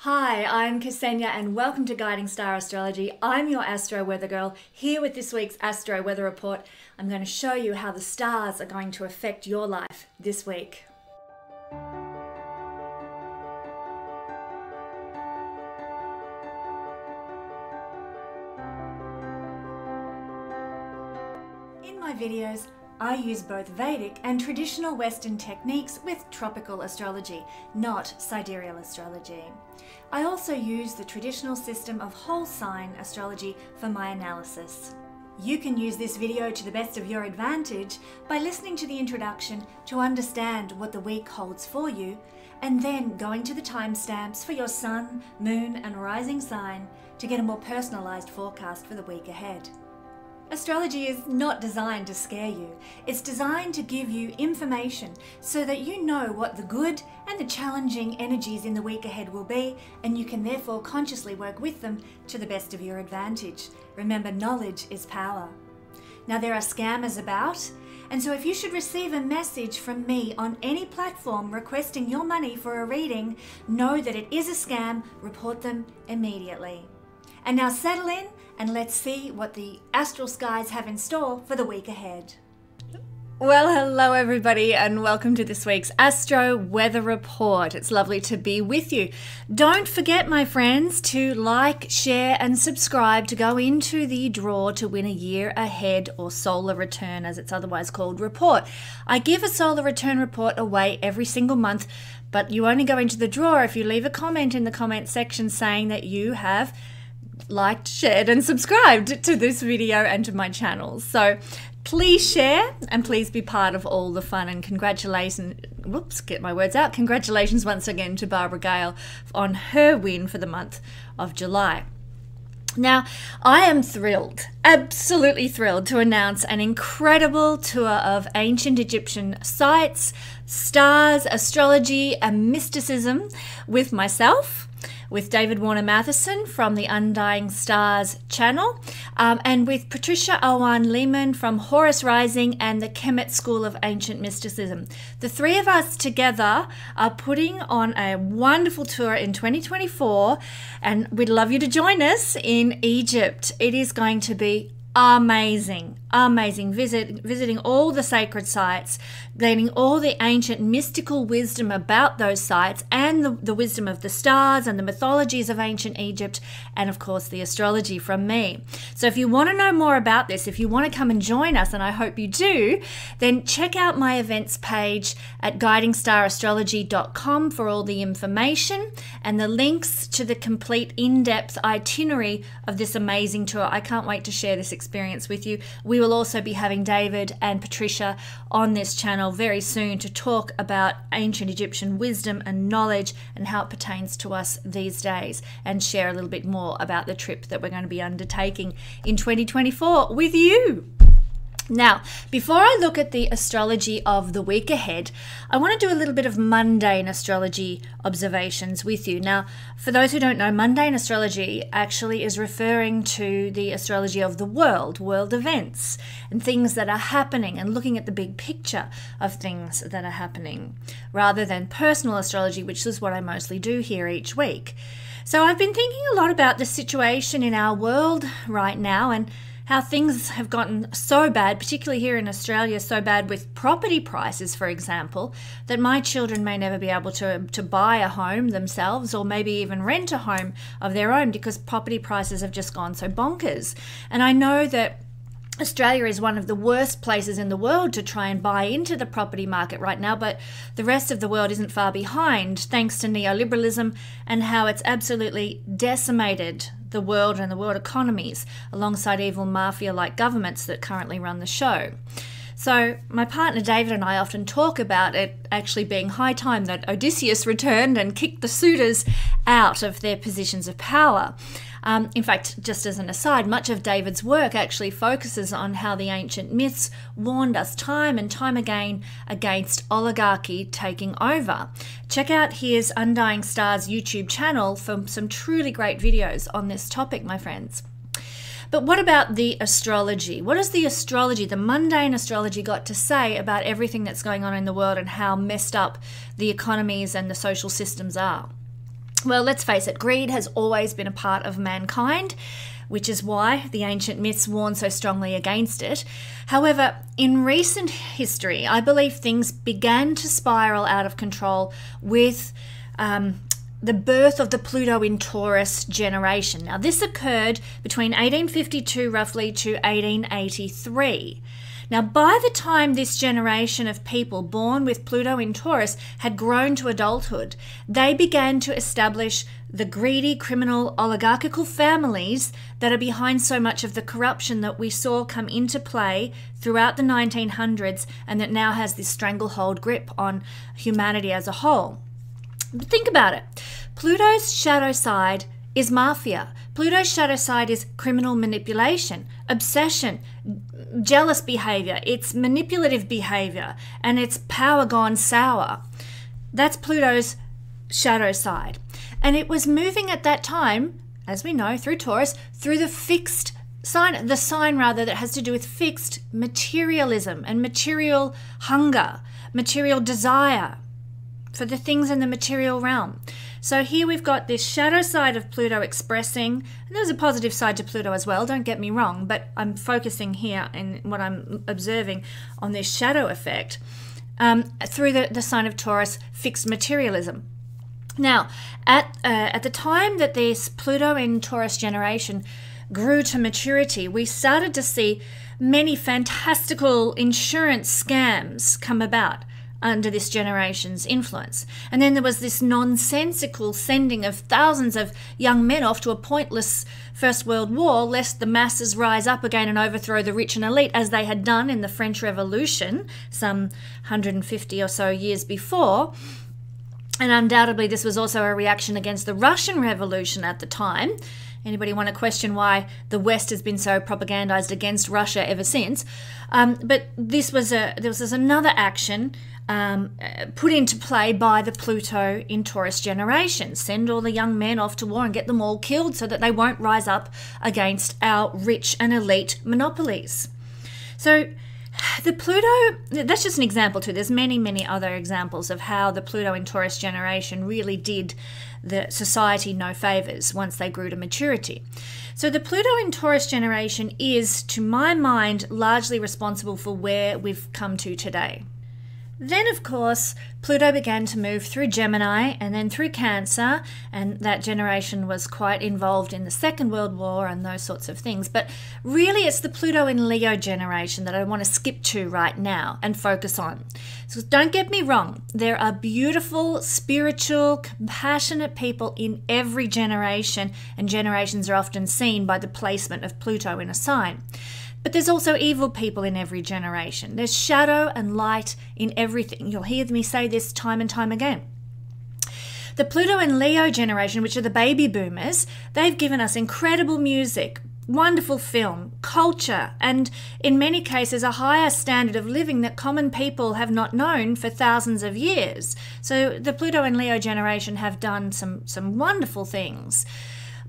Hi, I'm Kesenya and welcome to Guiding Star Astrology. I'm your Astro Weather Girl, here with this week's Astro Weather Report. I'm going to show you how the stars are going to affect your life this week. In my videos, I use both Vedic and traditional Western techniques with tropical astrology, not sidereal astrology. I also use the traditional system of whole sign astrology for my analysis. You can use this video to the best of your advantage by listening to the introduction to understand what the week holds for you, and then going to the timestamps for your sun, moon, and rising sign to get a more personalized forecast for the week ahead. Astrology is not designed to scare you. It's designed to give you information so that you know what the good and the challenging energies in the week ahead will be, and you can therefore consciously work with them to the best of your advantage. Remember, knowledge is power. Now, there are scammers about, and so if you should receive a message from me on any platform requesting your money for a reading, know that it is a scam. Report them immediately. And now settle in and let's see what the astral skies have in store for the week ahead. Well, hello everybody and welcome to this week's Astro Weather Report. It's lovely to be with you. Don't forget, my friends, to like, share and subscribe to go into the draw to win a year ahead or solar return, as it's otherwise called, report. I give a solar return report away every single month, but you only go into the draw if you leave a comment in the comment section saying that you have liked, shared and subscribed to this video and to my channel. So please share and please be part of all the fun, and congratulations, congratulations once again to Barbara Gale on her win for the month of July. Now, I am thrilled, absolutely thrilled to announce an incredible tour of ancient Egyptian sites, stars, astrology and mysticism with myself, with David Warner Matheson from the Guiding Star channel, and with Patricia Owen Lehman from Horus Rising and the Kemet School of Ancient Mysticism. The three of us together are putting on a wonderful tour in 2024, and we'd love you to join us in Egypt. It is going to be amazing, amazing. Visiting all the sacred sites, gaining all the ancient mystical wisdom about those sites and the wisdom of the stars and the mythologies of ancient Egypt, and of course the astrology from me. So if you want to know more about this, if you want to come and join us, and I hope you do, then check out my events page at guidingstar-astrology.com for all the information and the links to the complete in-depth itinerary of this amazing tour. I can't wait to share this experience with you. We will also be having David and Patricia on this channel very soon to talk about ancient Egyptian wisdom and knowledge and how it pertains to us these days, and share a little bit more about the trip that we're going to be undertaking in 2024 with you. Now, before I look at the astrology of the week ahead, I want to do a little bit of mundane astrology observations with you. Now, for those who don't know, mundane astrology actually is referring to the astrology of the world events, and things that are happening, and looking at the big picture of things that are happening, rather than personal astrology, which is what I mostly do here each week. So I've been thinking a lot about the situation in our world right now, and how things have gotten so bad, particularly here in Australia, so bad with property prices, for example, that my children may never be able to buy a home themselves, or maybe even rent a home of their own, because property prices have just gone so bonkers. And I know that Australia is one of the worst places in the world to try and buy into the property market right now, but the rest of the world isn't far behind, thanks to neoliberalism and how it's absolutely decimated the world and the world economies, alongside evil mafia-like governments that currently run the show. So my partner David and I often talk about it actually being high time that Odysseus returned and kicked the suitors out of their positions of power. In fact, just as an aside, much of David's work actually focuses on how the ancient myths warned us time and time again against oligarchy taking over. Check out his Guiding Star's YouTube channel for some truly great videos on this topic, my friends. But what about the astrology? What has the astrology, the mundane astrology, got to say about everything that's going on in the world and how messed up the economies and the social systems are? Well, let's face it, greed has always been a part of mankind, which is why the ancient myths warn so strongly against it. However, in recent history, I believe things began to spiral out of control with the birth of the Pluto in Taurus generation. Now, this occurred between 1852 roughly to 1883. Now, by the time this generation of people born with Pluto in Taurus had grown to adulthood, they began to establish the greedy, criminal, oligarchical families that are behind so much of the corruption that we saw come into play throughout the 1900s and that now has this stranglehold grip on humanity as a whole. But think about it. Pluto's shadow side is mafia. Pluto's shadow side is criminal manipulation, obsession, jealous behavior, it's manipulative behavior, and it's power gone sour. That's Pluto's shadow side. And it was moving at that time, as we know, through Taurus, through the fixed sign, the sign rather that has to do with fixed materialism and material hunger, material desire for the things in the material realm. So here we've got this shadow side of Pluto expressing, and there's a positive side to Pluto as well, don't get me wrong, but I'm focusing here in what I'm observing on this shadow effect through the sign of Taurus, fixed materialism. Now, at the time that this Pluto in Taurus generation grew to maturity, we started to see many fantastical insurance scams come about under this generation's influence. And then there was this nonsensical sending of thousands of young men off to a pointless First World War, lest the masses rise up again and overthrow the rich and elite, as they had done in the French Revolution some 150 or so years before. And undoubtedly this was also a reaction against the Russian Revolution at the time. Anybody want to question why the West has been so propagandized against Russia ever since? But this was another action put into play by the Pluto in Taurus generation. Send all the young men off to war and get them all killed so that they won't rise up against our rich and elite monopolies. So the Pluto, that's just an example too. There's many, many other examples of how the Pluto in Taurus generation really did the society no favors once they grew to maturity. So the Pluto in Taurus generation is, to my mind, largely responsible for where we've come to today. Then, of course, Pluto began to move through Gemini and then through Cancer, and that generation was quite involved in the Second World War and those sorts of things. But really, it's the Pluto in Leo generation that I want to skip to right now and focus on. So don't get me wrong, there are beautiful, spiritual, compassionate people in every generation, and generations are often seen by the placement of Pluto in a sign. But there's also evil people in every generation. There's shadow and light in everything. You'll hear me say this time and time again. The Pluto and Leo generation, which are the baby boomers, they've given us incredible music, wonderful film, culture, and in many cases a higher standard of living that common people have not known for thousands of years. So the Pluto and Leo generation have done some wonderful things.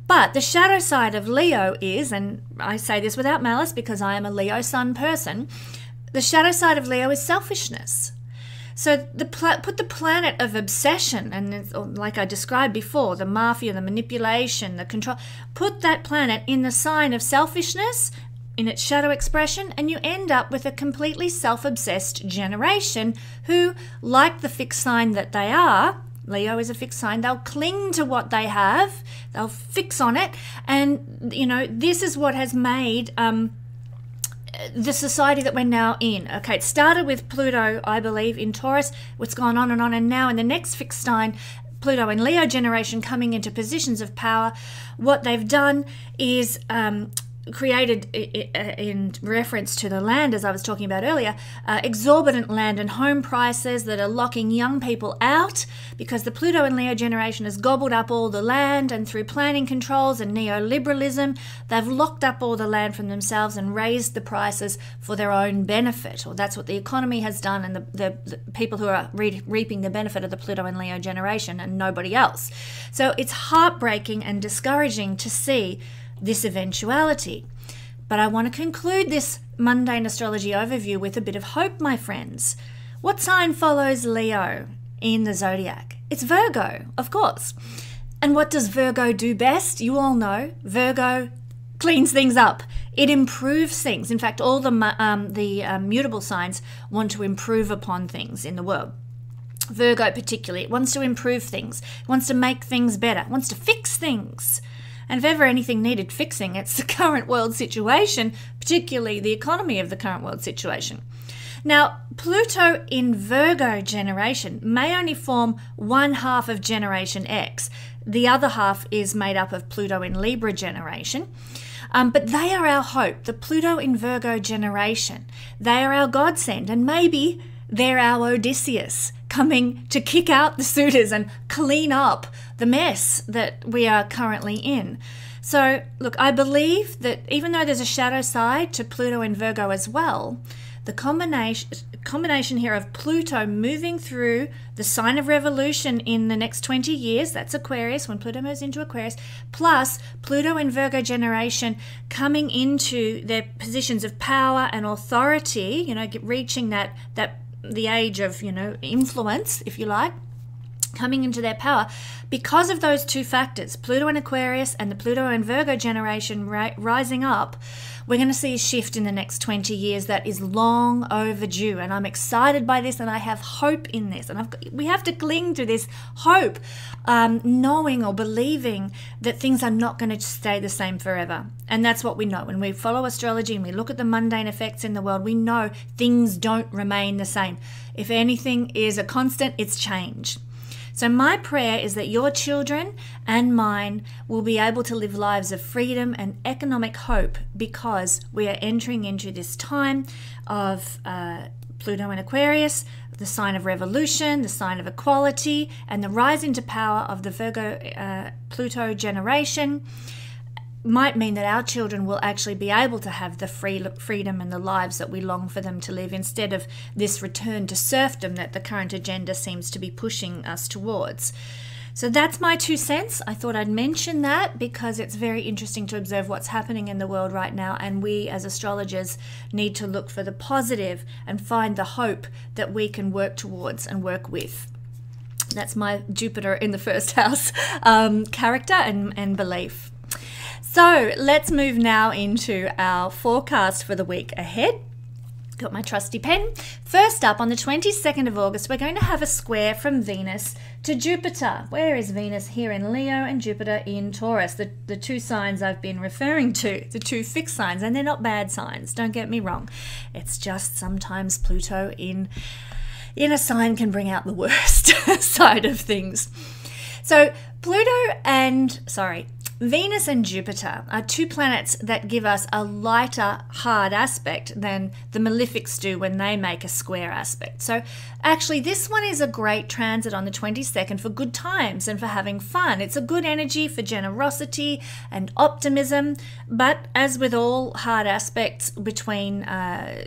But the shadow side of Leo is, and I say this without malice because I am a Leo sun person, the shadow side of Leo is selfishness. So put the planet of obsession, and like I described before, the mafia, the manipulation, the control, put that planet in the sign of selfishness, in its shadow expression, and you end up with a completely self-obsessed generation who, like the fixed sign that they are, Leo is a fixed sign, they'll cling to what they have, they'll fix on it, and this is what has made the society that we're now in. Okay, it started with Pluto, I believe, in Taurus, what's gone on, and now in the next fixed sign, Pluto and Leo generation coming into positions of power, what they've done is created, in reference to the land, as I was talking about earlier, exorbitant land and home prices that are locking young people out because the Pluto and Leo generation has gobbled up all the land, and through planning controls and neoliberalism, they've locked up all the land from themselves and raised the prices for their own benefit. Or that's what the economy has done, and the people who are reaping the benefit of the Pluto and Leo generation and nobody else. So it's heartbreaking and discouraging to see this eventuality. But I want to conclude this mundane astrology overview with a bit of hope, my friends. What sign follows Leo in the zodiac? It's Virgo, of course. And what does Virgo do best? You all know Virgo cleans things up. It improves things. In fact, all the mutable signs want to improve upon things in the world. Virgo particularly, it wants to improve things. It wants to make things better. It wants to fix things. And if ever anything needed fixing, it's the current world situation, particularly the economy of the current world situation. Now, Pluto in Virgo generation may only form one half of Generation X. The other half is made up of Pluto in Libra generation. But they are our hope, the Pluto in Virgo generation. They are our godsend, and maybe they're our Odysseus coming to kick out the suitors and clean up the mess that we are currently in. So, look, I believe that even though there's a shadow side to Pluto in Virgo as well, the combination here of Pluto moving through the sign of revolution in the next 20 years, that's Aquarius, when Pluto moves into Aquarius, plus Pluto in Virgo generation coming into their positions of power and authority, reaching the age of, influence, if you like, coming into their power. Because of those two factors, Pluto in Aquarius and the Pluto in Virgo generation rising up, we're going to see a shift in the next 20 years that is long overdue. And I'm excited by this, and I have hope in this. And we have to cling to this hope, knowing or believing that things are not going to stay the same forever. And that's what we know. When we follow astrology and we look at the mundane effects in the world, we know things don't remain the same. If anything is a constant, it's change. So my prayer is that your children and mine will be able to live lives of freedom and economic hope, because we are entering into this time of Pluto in Aquarius, the sign of revolution, the sign of equality, and the rise into power of the Virgo Pluto generation. Might mean that our children will actually be able to have the freedom and the lives that we long for them to live, instead of this return to serfdom that the current agenda seems to be pushing us towards. So that's my 2 cents. I thought I'd mention that because it's very interesting to observe what's happening in the world right now, and we as astrologers need to look for the positive and find the hope that we can work towards and work with. That's my Jupiter in the first house character and belief. So let's move now into our forecast for the week ahead. Got my trusty pen. First up, on the 22nd of August, we're going to have a square from Venus to Jupiter. Where is Venus? Here in Leo, and Jupiter in Taurus, the two signs I've been referring to, the two fixed signs, and they're not bad signs, don't get me wrong. It's just sometimes Pluto in a sign can bring out the worst side of things. So Venus and Jupiter are two planets that give us a lighter, hard aspect than the malefics do when they make a square aspect. So actually, this one is a great transit on the 22nd for good times and for having fun. It's a good energy for generosity and optimism, but as with all hard aspects between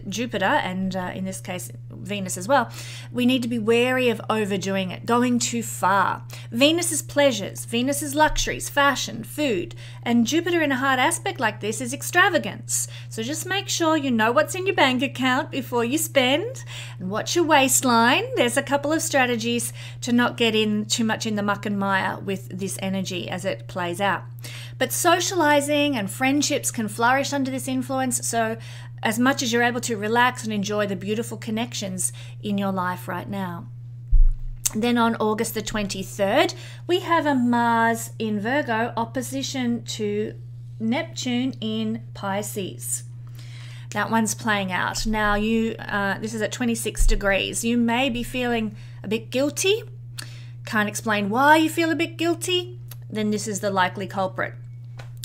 Jupiter and, in this case, Venus as well, we need to be wary of overdoing it, going too far. Venus is pleasures, Venus is luxuries, fashion, food, and Jupiter in a hard aspect like this is extravagance. So just make sure you know what's in your bank account before you spend, and watch your waistline. There's a couple of strategies to not get in too much in the muck and mire with this energy as it plays out. But socializing and friendships can flourish under this influence, so as much as you're able to relax and enjoy the beautiful connections in your life right now. Then on August the 23rd, we have a Mars in Virgo opposition to Neptune in Pisces. That one's playing out. Now, this is at 26 degrees. You may be feeling a bit guilty. Can't explain why you feel a bit guilty. Then this is the likely culprit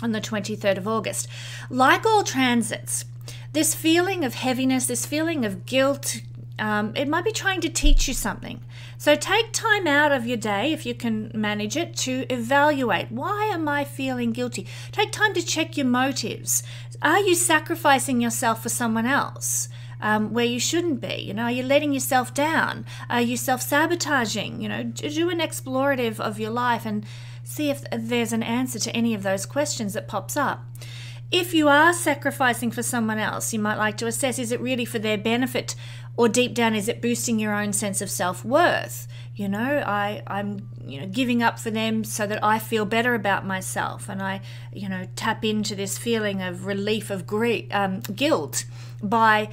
on the 23rd of August. Like all transits, this feeling of heaviness, this feeling of guilt, it might be trying to teach you something. So take time out of your day, if you can manage it, to evaluate, why am I feeling guilty? Take time to check your motives. Are you sacrificing yourself for someone else where you shouldn't be? Are you letting yourself down? Are you self-sabotaging? Do an explorative of your life and see if there's an answer to any of those questions that pops up. If you are sacrificing for someone else, you might like to assess, is it really for their benefit, or deep down, is it boosting your own sense of self-worth? I'm giving up for them so that I feel better about myself, and I tap into this feeling of relief of guilt by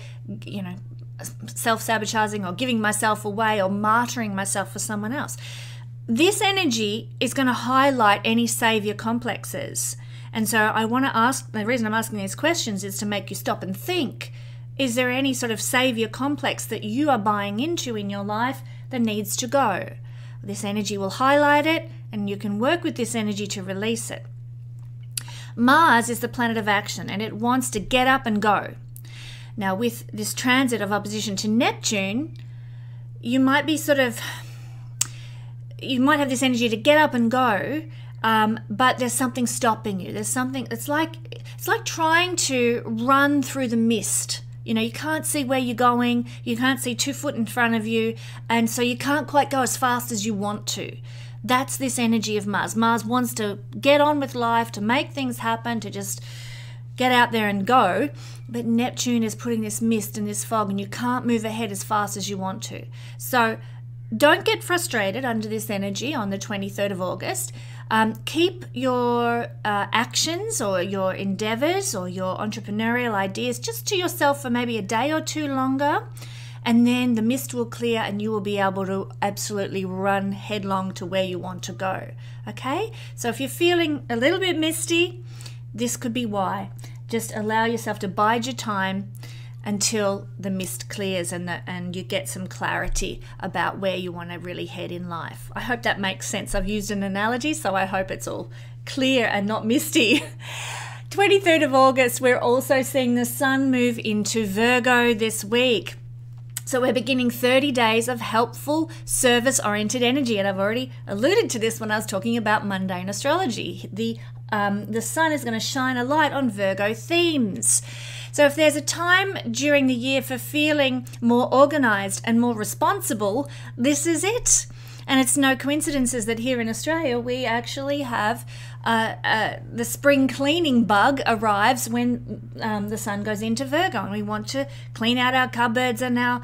self-sabotaging or giving myself away or martyring myself for someone else. This energy is going to highlight any savior complexes. And so I want to ask, the reason I'm asking these questions is to make you stop and think, is there any sort of savior complex that you are buying into in your life that needs to go? This energy will highlight it, and you can work with this energy to release it. Mars is the planet of action, and it wants to get up and go. Now, with this transit of opposition to Neptune, you might be you might have this energy to get up and go, but there's something stopping you. There's something, it's like trying to run through the mist. You can't see where you're going, you can't see 2 foot in front of you, and so you can't quite go as fast as you want to. That's this energy of Mars. Mars wants to get on with life, to make things happen, to just get out there and go, but Neptune is putting this mist and this fog, and you can't move ahead as fast as you want to. So don't get frustrated under this energy on the 23rd of August. Keep your actions or your endeavors or your entrepreneurial ideas just to yourself for maybe a day or two longer, and then the mist will clear and you will be able to absolutely run headlong to where you want to go. Okay? So if you're feeling a little bit misty, this could be why. Just allow yourself to bide your time until the mist clears and you get some clarity about where you want to really head in life. I hope that makes sense. I've used an analogy, so I hope it's all clear and not misty. 23rd of August, we're also seeing the sun move into Virgo this week. So we're beginning 30 days of helpful, service-oriented energy. And I've already alluded to this when I was talking about mundane astrology. The sun is going to shine a light on Virgo themes. So if there's a time during the year for feeling more organized and more responsible, this is it. And it's no coincidences that here in Australia we actually have the spring cleaning bug arrives when the sun goes into Virgo, and we want to clean out our cupboards and our,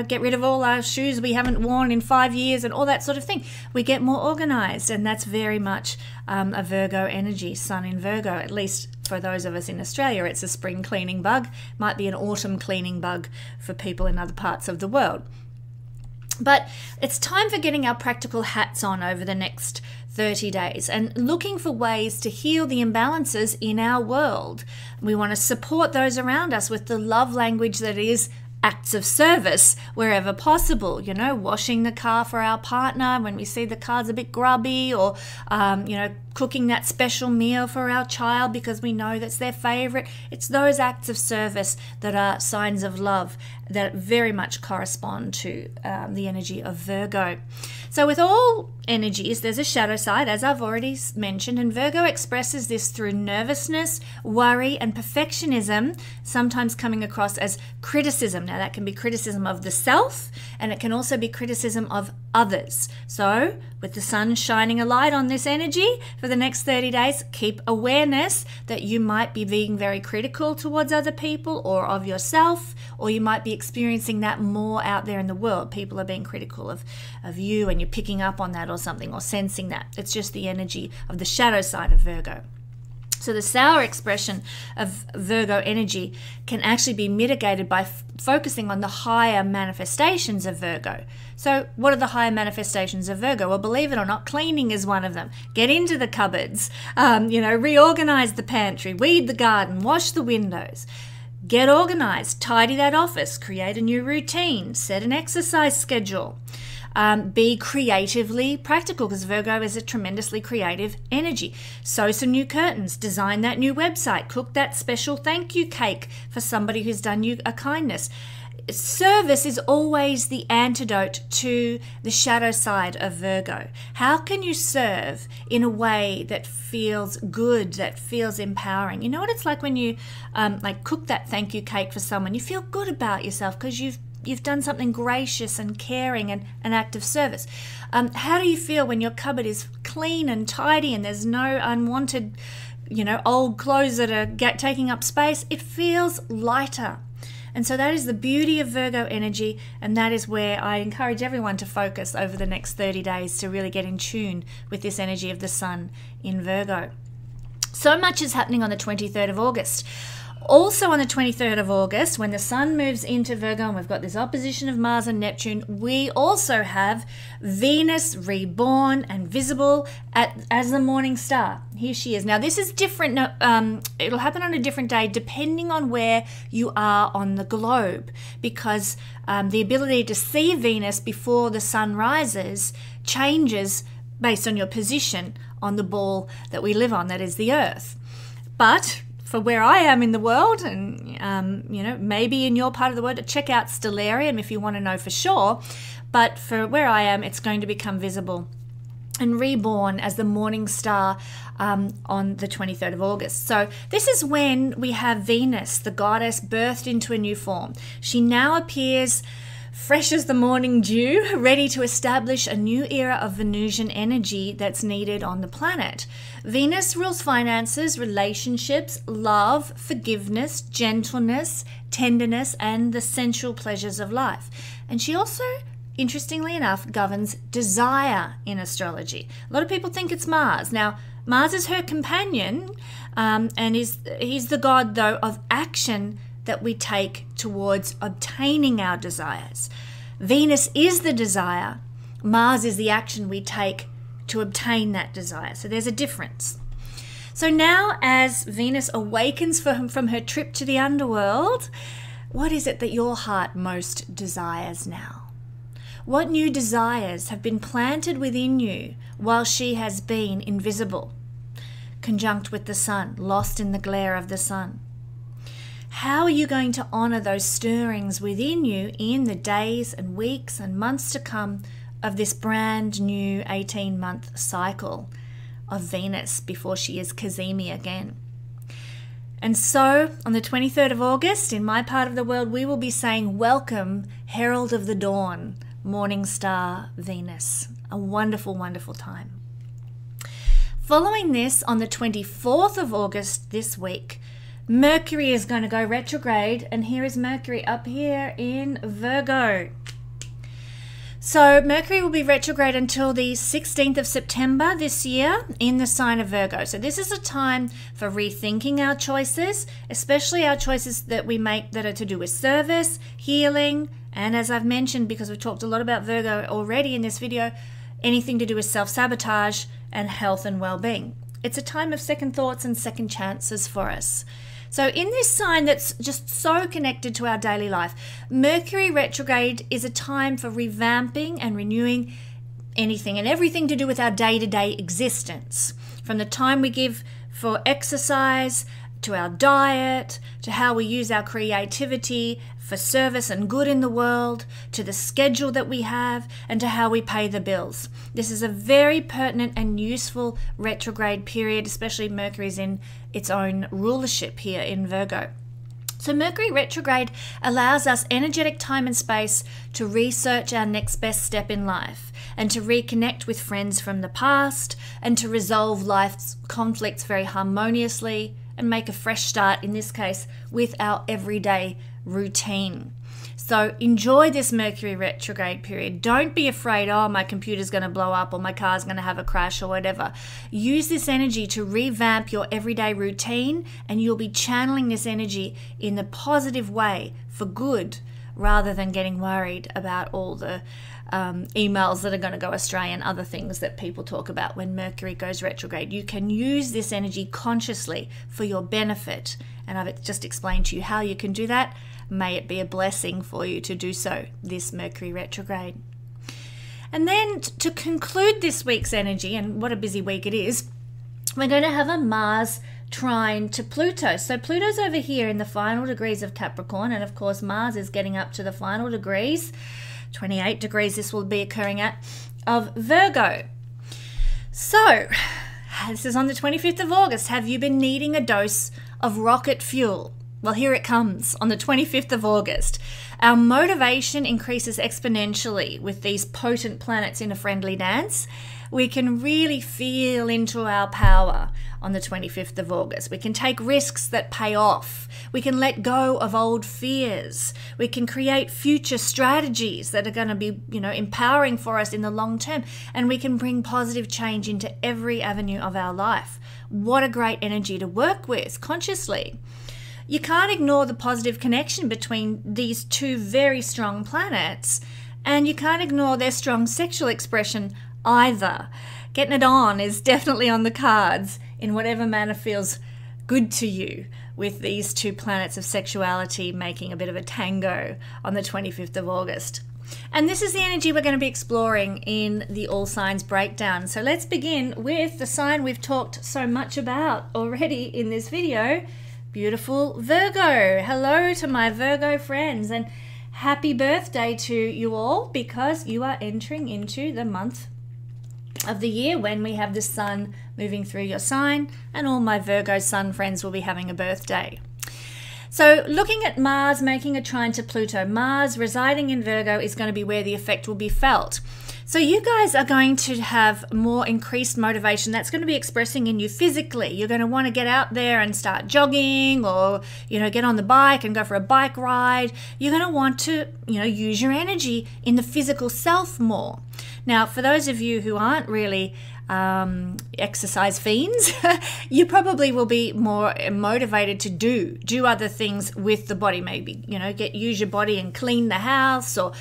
get rid of all our shoes we haven't worn in 5 years and all that sort of thing. We get more organized, and that's very much a Virgo energy, sun in Virgo. At least for those of us in Australia, it's a spring cleaning bug. Might be an autumn cleaning bug for people in other parts of the world. But it's time for getting our practical hats on over the next 30 days and looking for ways to heal the imbalances in our world. We want to support those around us with the love language that is acts of service wherever possible, washing the car for our partner when we see the car's a bit grubby, or cooking that special meal for our child because we know that's their favorite. It's those acts of service that are signs of love that very much correspond to the energy of Virgo. So with all energies, there's a shadow side, as I've already mentioned, and Virgo expresses this through nervousness, worry, and perfectionism, sometimes coming across as criticism. Now, that can be criticism of the self, and it can also be criticism of others. So, with the sun shining a light on this energy for the next 30 days, keep awareness that you might be being very critical towards other people or of yourself, or you might be experiencing that more out there in the world. People are being critical of you, and you're picking up on that or something, or sensing that. It's just the energy of the shadow side of Virgo. So the sour expression of Virgo energy can actually be mitigated by focusing on the higher manifestations of Virgo. So what are the higher manifestations of Virgo? Well, believe it or not, cleaning is one of them. Get into the cupboards, reorganize the pantry, weed the garden, wash the windows. Get organized, tidy that office, create a new routine, set an exercise schedule. Be creatively practical, because Virgo is a tremendously creative energy. Sew some new curtains, design that new website, cook that special thank you cake for somebody who's done you a kindness. Service is always the antidote to the shadow side of Virgo. How can you serve in a way that feels good, that feels empowering? You know what it's like when you cook that thank you cake for someone? You feel good about yourself because you've done something gracious and caring and an act of service. How do you feel when your cupboard is clean and tidy and there's no unwanted, old clothes that are taking up space? It feels lighter. And so that is the beauty of Virgo energy, and that is where I encourage everyone to focus over the next 30 days to really get in tune with this energy of the sun in Virgo. So much is happening on the 23rd of August. Also on the 23rd of August, when the sun moves into Virgo and we've got this opposition of Mars and Neptune, we also have Venus reborn and visible as the morning star. Here she is. Now this is different. It'll happen on a different day depending on where you are on the globe, because the ability to see Venus before the sun rises changes based on your position on the ball that we live on, that is the Earth. But for where I am in the world, and maybe in your part of the world, check out Stellarium if you want to know for sure. But for where I am, it's going to become visible and reborn as the morning star on the 23rd of August. So this is when we have Venus, the goddess, birthed into a new form. She now appears fresh as the morning dew, ready to establish a new era of Venusian energy that's needed on the planet. Venus rules finances, relationships, love, forgiveness, gentleness, tenderness, and the sensual pleasures of life. And she also, interestingly enough, governs desire in astrology. A lot of people think it's Mars. Now, Mars is her companion, and he's the god, though, of action that we take towards obtaining our desires. Venus is the desire. Mars is the action we take to obtain that desire. So there's a difference. So now as Venus awakens from her trip to the underworld, what is it that your heart most desires now? What new desires have been planted within you while she has been invisible, conjunct with the sun, lost in the glare of the sun? How are you going to honor those stirrings within you in the days and weeks and months to come of this brand new 18-month cycle of Venus before she is Kesenya again? And so on the 23rd of August, in my part of the world, we will be saying, welcome, Herald of the Dawn, morning star Venus. A wonderful, wonderful time. Following this, on the 24th of August this week, Mercury is going to go retrograde, and here is Mercury up here in Virgo. So Mercury will be retrograde until the 16th of September this year in the sign of Virgo. So this is a time for rethinking our choices, especially our choices that we make that are to do with service, healing, and as I've mentioned, because we've talked a lot about Virgo already in this video, anything to do with self-sabotage and health and well-being. It's a time of second thoughts and second chances for us. So in this sign that's just so connected to our daily life, Mercury retrograde is a time for revamping and renewing anything and everything to do with our day-to-day existence. From the time we give for exercise, to our diet, to how we use our creativity for service and good in the world, to the schedule that we have, and to how we pay the bills. This is a very pertinent and useful retrograde period, especially Mercury's in its own rulership here in Virgo. So Mercury retrograde allows us energetic time and space to research our next best step in life and to reconnect with friends from the past and to resolve life's conflicts very harmoniously and make a fresh start, in this case, with our everyday routine. So enjoy this Mercury retrograde period. Don't be afraid, oh, my computer's going to blow up or my car's going to have a crash or whatever. Use this energy to revamp your everyday routine, and you'll be channeling this energy in the positive way for good, rather than getting worried about all the emails that are going to go astray and other things that people talk about when Mercury goes retrograde. You can use this energy consciously for your benefit, and I've just explained to you how you can do that. May it be a blessing for you to do so this Mercury retrograde. And then to conclude this week's energy, and what a busy week it is, we're going to have a Mars trine to Pluto. So Pluto's over here in the final degrees of Capricorn, and of course Mars is getting up to the final degrees, 28 degrees this will be occurring at, of Virgo. So this is on the 25th of August. Have you been needing a dose of rocket fuel? Well, here it comes on the 25th of August. Our motivation increases exponentially with these potent planets in a friendly dance. we can really feel into our power on the 25th of August. We can take risks that pay off. We can let go of old fears. We can create future strategies that are going to be, empowering for us in the long term. And we can bring positive change into every avenue of our life. What a great energy to work with consciously. You can't ignore the positive connection between these two very strong planets, and you can't ignore their strong sexual expression either. Getting it on is definitely on the cards in whatever manner feels good to you, with these two planets of sexuality making a bit of a tango on the 25th of August. And this is the energy we're going to be exploring in the All Signs breakdown. So let's begin with the sign we've talked so much about already in this video, beautiful Virgo. Hello to my Virgo friends, and happy birthday to you all, because you are entering into the month of the year when we have the sun moving through your sign, and all my Virgo sun friends will be having a birthday. So looking at Mars making a trine to Pluto, Mars residing in Virgo is going to be where the effect will be felt. So you guys are going to have more increased motivation. That's going to be expressing in you physically. You're going to want to get out there and start jogging, or, get on the bike and go for a bike ride. You're going to want to, use your energy in the physical self more. Now, for those of you who aren't really exercise fiends, you probably will be more motivated to do other things with the body. Maybe use your body and clean the house, or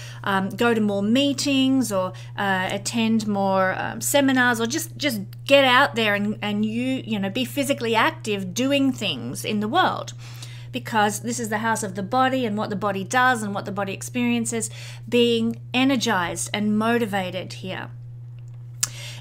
go to more meetings, or attend more seminars, or just get out there and be physically active doing things in the world, because this is the house of the body and what the body does and what the body experiences, being energized and motivated here.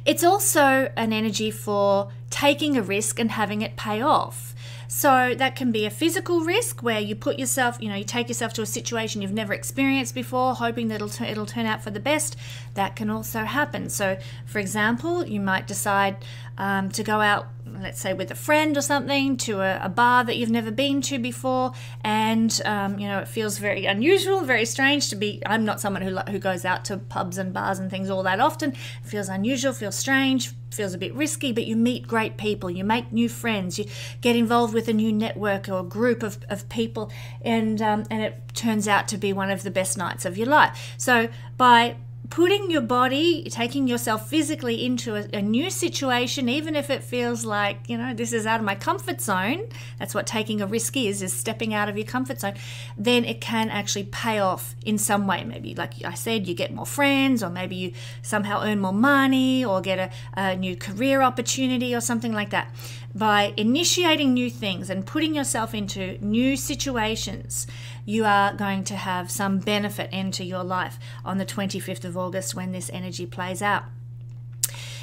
It's also an energy for taking a risk and having it pay off. So that can be a physical risk where you put yourself, you take yourself to a situation you've never experienced before, hoping that it'll turn out for the best. That can also happen. So, for example, you might decide to go out, let's say with a friend or something, to a bar that you've never been to before, and it feels very unusual, very strange to be. I'm not someone who goes out to pubs and bars and things all that often. It feels unusual, feels strange, feels a bit risky, but you meet great people, you make new friends, you get involved with a new network or a group of people, and it turns out to be one of the best nights of your life. So by putting your body, taking yourself physically into a new situation, even if it feels like, this is out of my comfort zone, that's what taking a risk is stepping out of your comfort zone, then it can actually pay off in some way. Maybe, like I said, you get more friends, or maybe you somehow earn more money, or get a new career opportunity or something like that. By initiating new things and putting yourself into new situations, you are going to have some benefit into your life on the 25th of August when this energy plays out.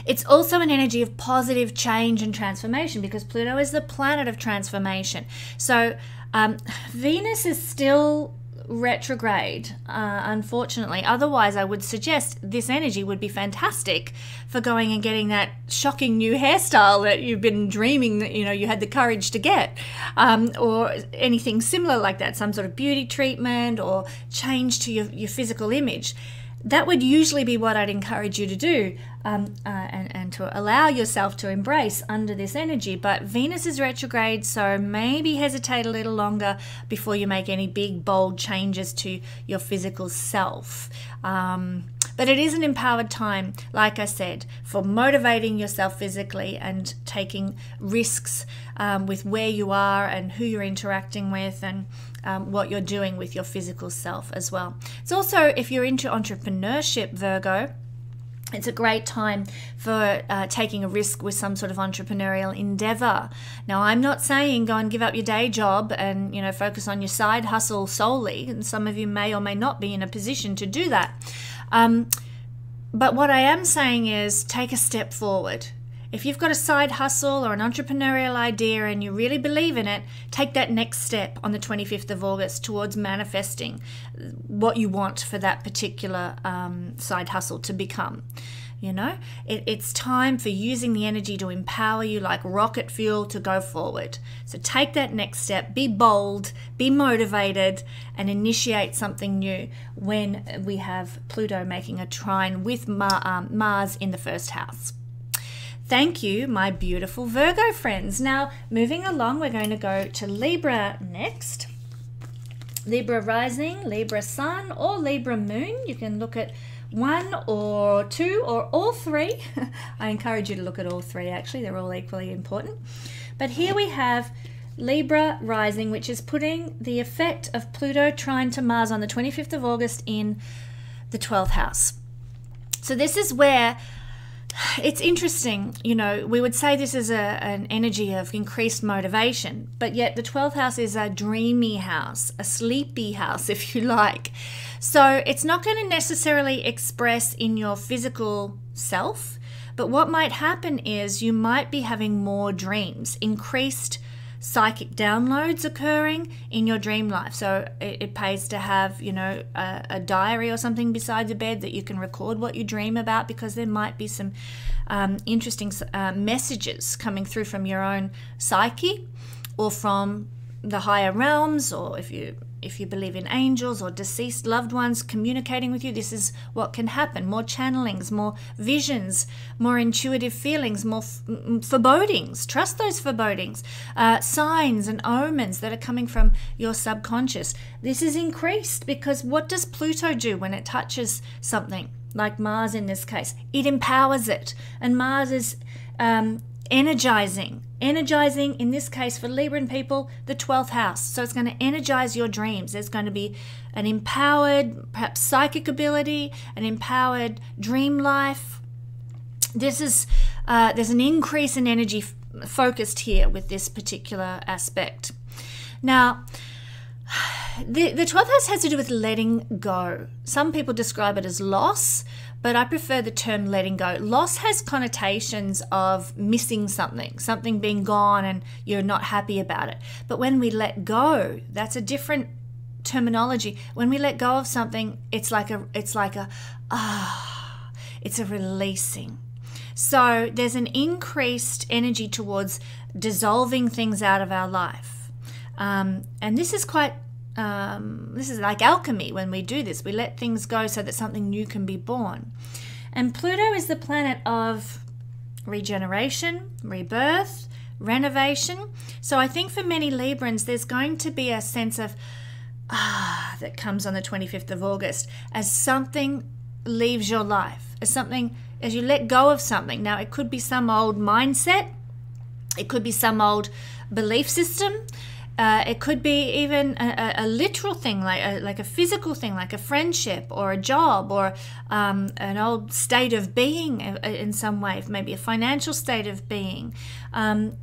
It's also an energy of positive change and transformation, because Pluto is the planet of transformation. So Venus is still retrograde, unfortunately. Otherwise, I would suggest this energy would be fantastic for going and getting that shocking new hairstyle that you've been dreaming that you had the courage to get, or anything similar like that, some sort of beauty treatment or change to your physical image. That would usually be what I'd encourage you to do, and to allow yourself to embrace under this energy. But Venus is retrograde, so maybe hesitate a little longer before you make any big, bold changes to your physical self. But it is an empowered time, like I said, for motivating yourself physically and taking risks with where you are and who you're interacting with, and what you're doing with your physical self as well. It's also, if you're into entrepreneurship, Virgo, it's a great time for taking a risk with some sort of entrepreneurial endeavor. Now, I'm not saying go and give up your day job and focus on your side hustle solely, and some of you may or may not be in a position to do that. But what I am saying is take a step forward. If you've got a side hustle or an entrepreneurial idea and you really believe in it, take that next step on the 25th of August towards manifesting what you want for that particular side hustle to become. You know, it's time for using the energy to empower you like rocket fuel to go forward. So take that next step, be bold, be motivated, and initiate something new when we have Pluto making a trine with Mars in the first house. Thank you, my beautiful Virgo friends. Now, moving along, we're going to go to Libra next. Libra rising, Libra sun, or Libra moon. You can look at one or two or all three. I encourage you to look at all three, actually. They're all equally important. But here we have Libra rising, which is putting the effect of Pluto trine to Mars on the 25th of August in the 12th house. So this is where it's interesting, you know, we would say this is an energy of increased motivation, but yet the 12th house is a dreamy house, a sleepy house, if you like. So it's not going to necessarily express in your physical self, but what might happen is you might be having more dreams, increased psychic downloads occurring in your dream life. So it pays to have, you know, a diary or something beside the bed that you can record what you dream about, because there might be some interesting messages coming through from your own psyche or from the higher realms, or if you believe in angels or deceased loved ones communicating with you, this is what can happen. More channelings, more visions, more intuitive feelings, more forebodings. Trust those forebodings. Signs and omens that are coming from your subconscious. This is increased because what does Pluto do when it touches something, like Mars in this case? It empowers it. And Mars is energizing in this case for Libran people, the 12th house. So it's going to energize your dreams. There's going to be an empowered, perhaps psychic ability, an empowered dream life. This is there's an increase in energy focused here with this particular aspect. Now, the 12th house has to do with letting go. Some people describe it as loss, but I prefer the term letting go. Loss has connotations of missing something, something being gone and you're not happy about it. But when we let go, that's a different terminology. When we let go of something, it's like a releasing. So there's an increased energy towards dissolving things out of our life. And this is quite this is like alchemy. When we do this, we let things go so that something new can be born. And Pluto is the planet of regeneration, rebirth, renovation. So I think for many Librans, there's going to be a sense of that comes on the 25th of August as something leaves your life, as you let go of something. Now, it could be some old mindset, it could be some old belief system. It could be even a literal thing, like a physical thing, like a friendship or a job or an old state of being in some way, maybe a financial state of being.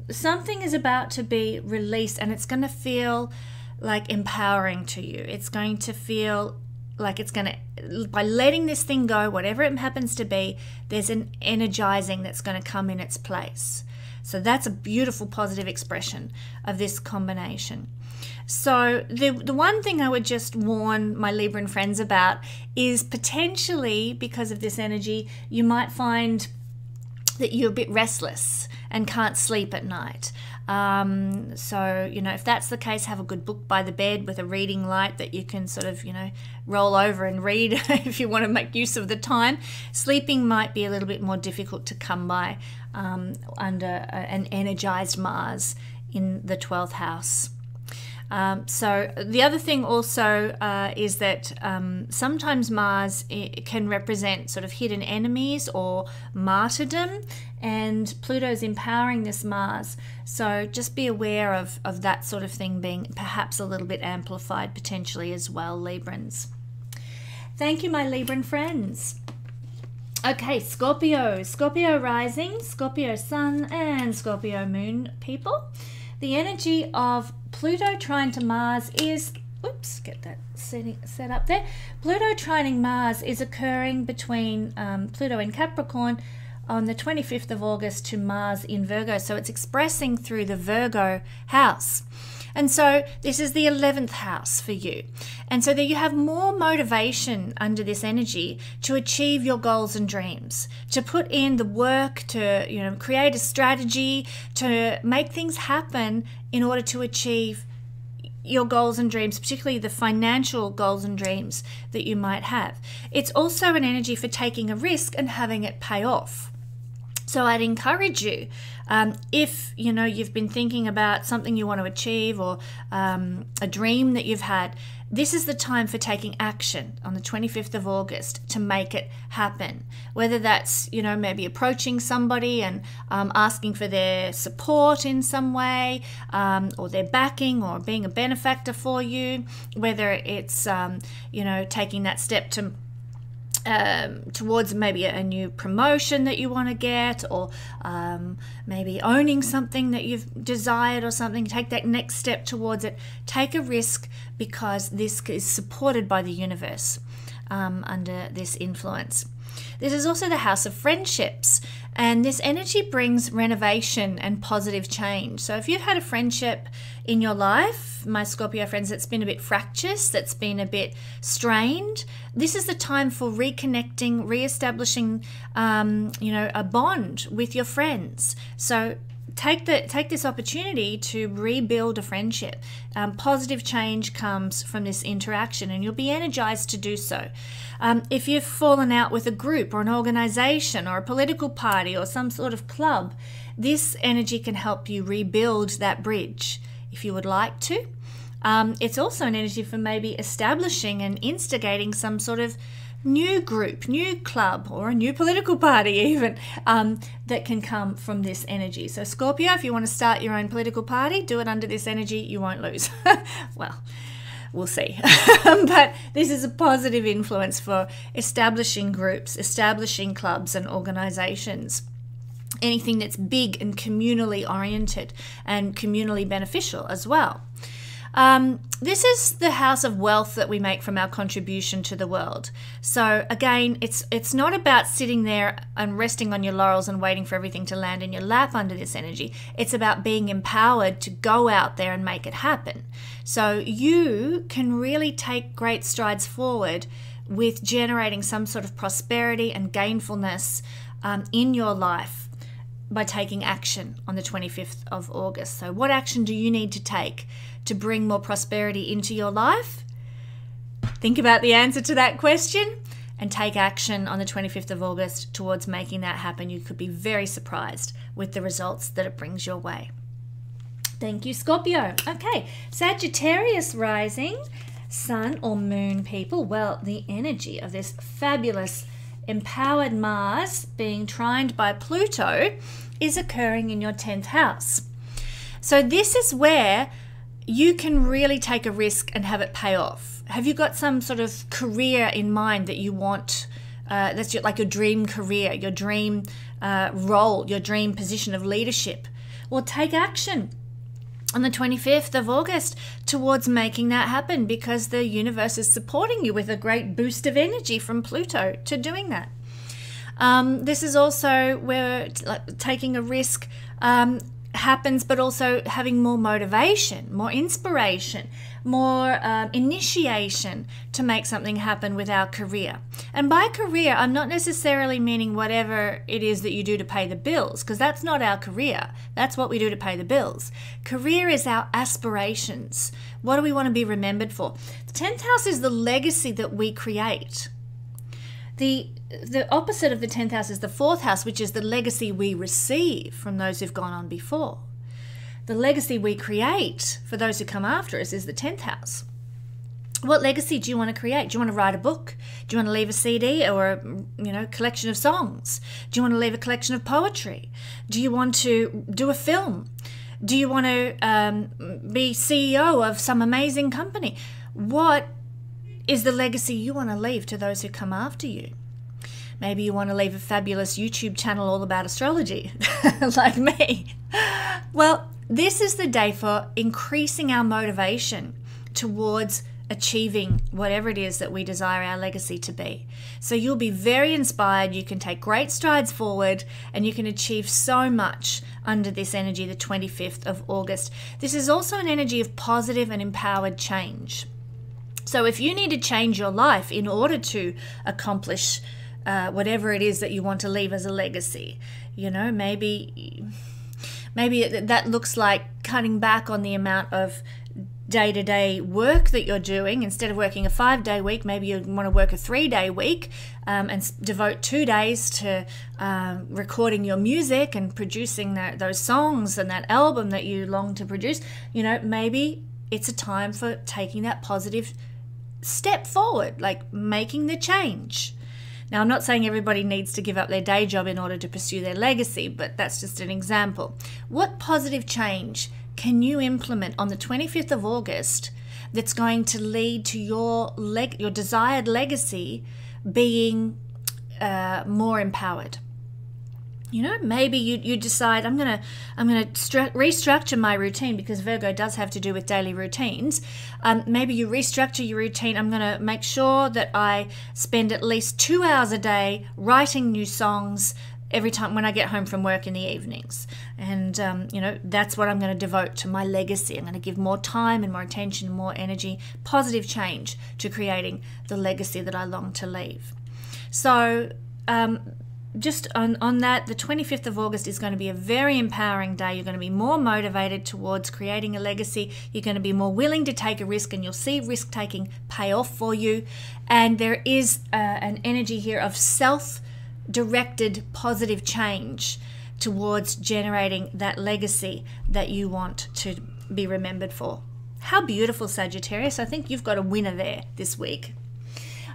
Something is about to be released, and it's going to feel like empowering to you. It's going to feel like it's going to, by letting this thing go, whatever it happens to be, there's an energizing that's going to come in its place. So that's a beautiful positive expression of this combination. So the one thing I would just warn my Libran friends about is potentially, because of this energy, you might find that you're a bit restless and can't sleep at night. So, you know, if that's the case, have a good book by the bed with a reading light that you can sort of, you know, roll over and read if you want to make use of the time. Sleeping might be a little bit more difficult to come by under an energized Mars in the 12th house. So the other thing also is that sometimes Mars can represent sort of hidden enemies or martyrdom, and Pluto's empowering this Mars. So just be aware of that sort of thing being perhaps a little bit amplified potentially as well, Librans. Thank you, my Libran friends. Okay, Scorpio rising, Scorpio sun, and Scorpio moon people. The energy of Pluto trine to Mars is, oops, get that set up there. Pluto trining Mars is occurring between Pluto in Capricorn on the 25th of August to Mars in Virgo. So it's expressing through the Virgo house. And so this is the 11th house for you. And so that you have more motivation under this energy to achieve your goals and dreams, to put in the work, to create a strategy, to make things happen in order to achieve your goals and dreams, particularly the financial goals and dreams that you might have. It's also an energy for taking a risk and having it pay off. So I'd encourage you, if you've been thinking about something you want to achieve, or a dream that you've had, this is the time for taking action on the 25th of August to make it happen. Whether that's, maybe approaching somebody and asking for their support in some way, or their backing, or being a benefactor for you, whether it's, taking that step to towards maybe a new promotion that you want to get, or maybe owning something that you've desired or something. Take that next step towards it. Take a risk, because this is supported by the universe under this influence. This is also the house of friendships, and this energy brings renovation and positive change. So if you've had a friendship in your life, my Scorpio friends, that's been a bit fractious, that's been a bit strained, this is the time for reconnecting, re-establishing, a bond with your friends. So take this opportunity to rebuild a friendship. Positive change comes from this interaction, and you'll be energized to do so. If you've fallen out with a group or an organization or a political party or some sort of club, this energy can help you rebuild that bridge if you would like to. It's also an energy for maybe establishing and instigating some sort of new group, new club, or a new political party even, that can come from this energy. So Scorpio, if you want to start your own political party, do it under this energy. You won't lose. Well, we'll see. But this is a positive influence for establishing groups, establishing clubs and organizations. Anything that's big and communally oriented and communally beneficial as well. This is the house of wealth that we make from our contribution to the world. So again, it's not about sitting there and resting on your laurels and waiting for everything to land in your lap under this energy. It's about being empowered to go out there and make it happen. So you can really take great strides forward with generating some sort of prosperity and gainfulness in your life by taking action on the 25th of August. So what action do you need to take to bring more prosperity into your life? Think about the answer to that question and take action on the 25th of August towards making that happen. You could be very surprised with the results that it brings your way. Thank you, Scorpio. Okay, Sagittarius rising, sun or moon people. Well, the energy of this fabulous empowered Mars being trined by Pluto is occurring in your 10th house. So this is where you can really take a risk and have it pay off. Have you got some sort of career in mind that you want, that's like your dream career, your dream role, your dream position of leadership? Well, take action on the 25th of August towards making that happen, because the universe is supporting you with a great boost of energy from Pluto to doing that. This is also where taking a risk happens, but also having more motivation, more inspiration, more initiation to make something happen with our career. And by career, I'm not necessarily meaning whatever it is that you do to pay the bills, because that's not our career. That's what we do to pay the bills. Career is our aspirations. What do we want to be remembered for? The 10th house is the legacy that we create. The opposite of the 10th house is the 4th house, which is the legacy we receive from those who've gone on before. The legacy we create for those who come after us is the 10th house. What legacy do you want to create? Do you want to write a book? Do you want to leave a CD or a collection of songs? Do you want to leave a collection of poetry? Do you want to do a film? Do you want to be CEO of some amazing company? What is the legacy you want to leave to those who come after you? Maybe you want to leave a fabulous YouTube channel all about astrology, like me. Well, this is the day for increasing our motivation towards achieving whatever it is that we desire our legacy to be. So you'll be very inspired, you can take great strides forward, and you can achieve so much under this energy, the 25th of August. This is also an energy of positive and empowered change. So if you need to change your life in order to accomplish whatever it is that you want to leave as a legacy, you know, maybe that looks like cutting back on the amount of day-to-day work that you're doing. Instead of working a 5-day week, maybe you want to work a 3-day week and devote 2 days to recording your music and producing those songs and that album that you long to produce. You know, maybe it's a time for taking that positive step forward, like making the change. Now, I'm not saying everybody needs to give up their day job in order to pursue their legacy, but that's just an example. What positive change can you implement on the 25th of August that's going to lead to your desired legacy being more empowered? You know, maybe you decide I'm gonna restructure my routine, because Virgo does have to do with daily routines. Maybe you restructure your routine. I'm gonna make sure that I spend at least 2 hours a day writing new songs every time when I get home from work in the evenings. And, you know, that's what I'm going to devote to my legacy. I'm going to give more time and more attention and more energy, positive change to creating the legacy that I long to leave. So just on that, the 25th of August is going to be a very empowering day. You're going to be more motivated towards creating a legacy. You're going to be more willing to take a risk, and you'll see risk-taking pay off for you. And there is an energy here of self-directed positive change towards generating that legacy that you want to be remembered for. How beautiful, Sagittarius. I think you've got a winner there this week.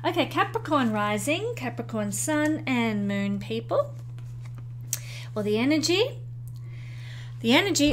Okay, Capricorn rising, Capricorn sun and moon people. Well, the energy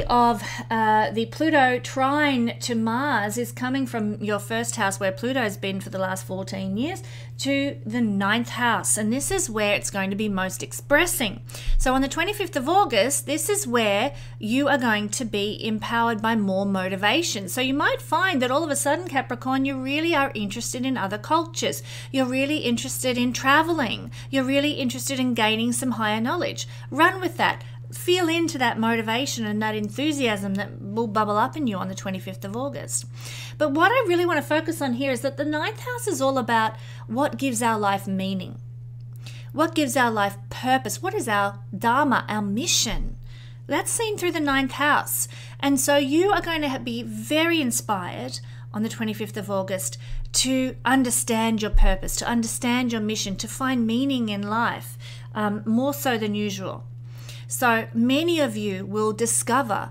of the Pluto trine to Mars is coming from your first house, where Pluto's been for the last 14 years, to the 9th house. And this is where it's going to be most expressing. So on the 25th of August, this is where you are going to be empowered by more motivation. So you might find that all of a sudden, Capricorn, you really are interested in other cultures. You're really interested in traveling. You're really interested in gaining some higher knowledge. Run with that. Feel into that motivation and that enthusiasm that will bubble up in you on the 25th of August. But what I really want to focus on here is that the 9th house is all about what gives our life meaning. What gives our life purpose? What is our dharma, our mission? That's seen through the 9th house. And so you are going to be very inspired on the 25th of August to understand your purpose, to understand your mission, to find meaning in life, more so than usual. So many of you will discover,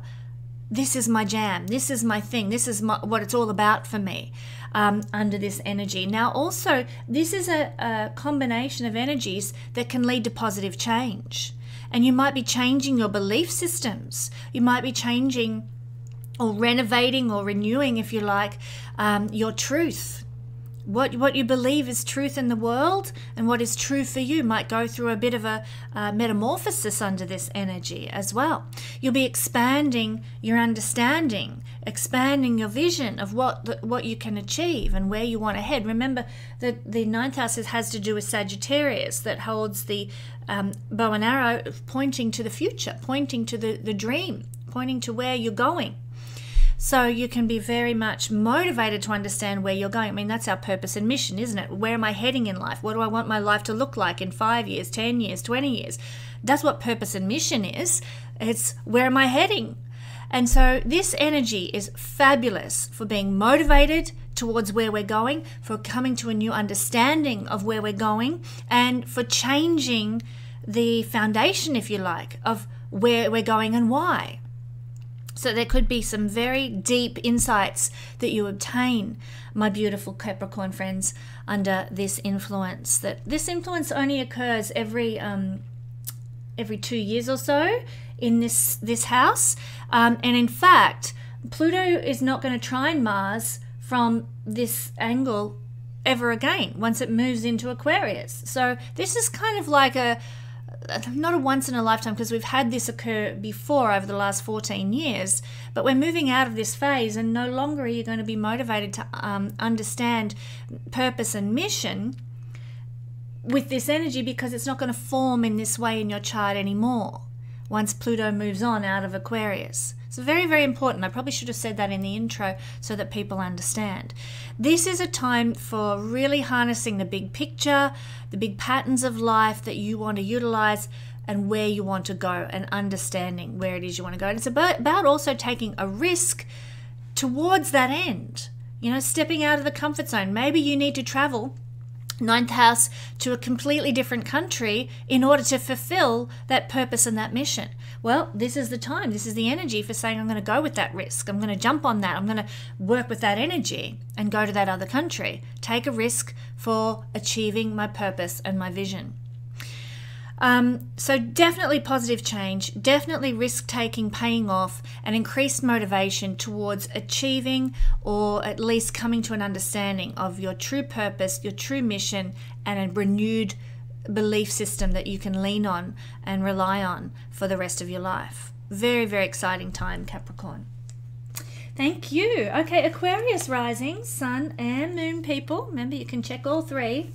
this is my jam, this is my thing, this is what it's all about for me, under this energy. Now also, this is a combination of energies that can lead to positive change. And you might be changing your belief systems. You might be changing or renovating or renewing, if you like, your truth. What you believe is truth in the world and what is true for you might go through a bit of a metamorphosis under this energy as well. You'll be expanding your understanding, expanding your vision of what you can achieve and where you want to head. Remember that the 9th house has to do with Sagittarius, that holds the bow and arrow, pointing to the future, pointing to the dream, pointing to where you're going. So you can be very much motivated to understand where you're going. I mean, that's our purpose and mission, isn't it? Where am I heading in life? What do I want my life to look like in 5 years, 10 years, 20 years? That's what purpose and mission is. It's where am I heading? And so this energy is fabulous for being motivated towards where we're going, for coming to a new understanding of where we're going, and for changing the foundation, if you like, of where we're going and why. So there could be some very deep insights that you obtain, my beautiful Capricorn friends, under this influence. That this influence only occurs every 2 years or so in this house. And in fact, Pluto is not going to trine Mars from this angle ever again once it moves into Aquarius. So this is kind of like not a once in a lifetime, because we've had this occur before over the last 14 years, but we're moving out of this phase, and no longer are you going to be motivated to understand purpose and mission with this energy, because it's not going to form in this way in your chart anymore once Pluto moves on out of Aquarius. It's very, very important. I probably should have said that in the intro so that people understand. This is a time for really harnessing the big picture, the big patterns of life that you want to utilize, and where you want to go, and understanding where it is you want to go. And it's about also taking a risk towards that end. You know, stepping out of the comfort zone. Maybe you need to travel 9th house to a completely different country in order to fulfill that purpose and that mission. Well, this is the time, this is the energy for saying, I'm going to go with that risk. I'm going to jump on that. I'm going to work with that energy and go to that other country. Take a risk for achieving my purpose and my vision. So definitely positive change, definitely risk-taking paying off, and increased motivation towards achieving, or at least coming to an understanding of your true purpose, your true mission, and a renewed belief system that you can lean on and rely on for the rest of your life. Very, very exciting time, Capricorn. Thank you. Okay, Aquarius rising, sun and moon people. Remember, you can check all three.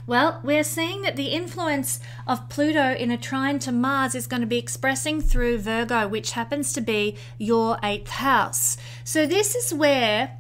Well, we're seeing that the influence of Pluto in a trine to Mars is going to be expressing through Virgo, which happens to be your 8th house. So this is where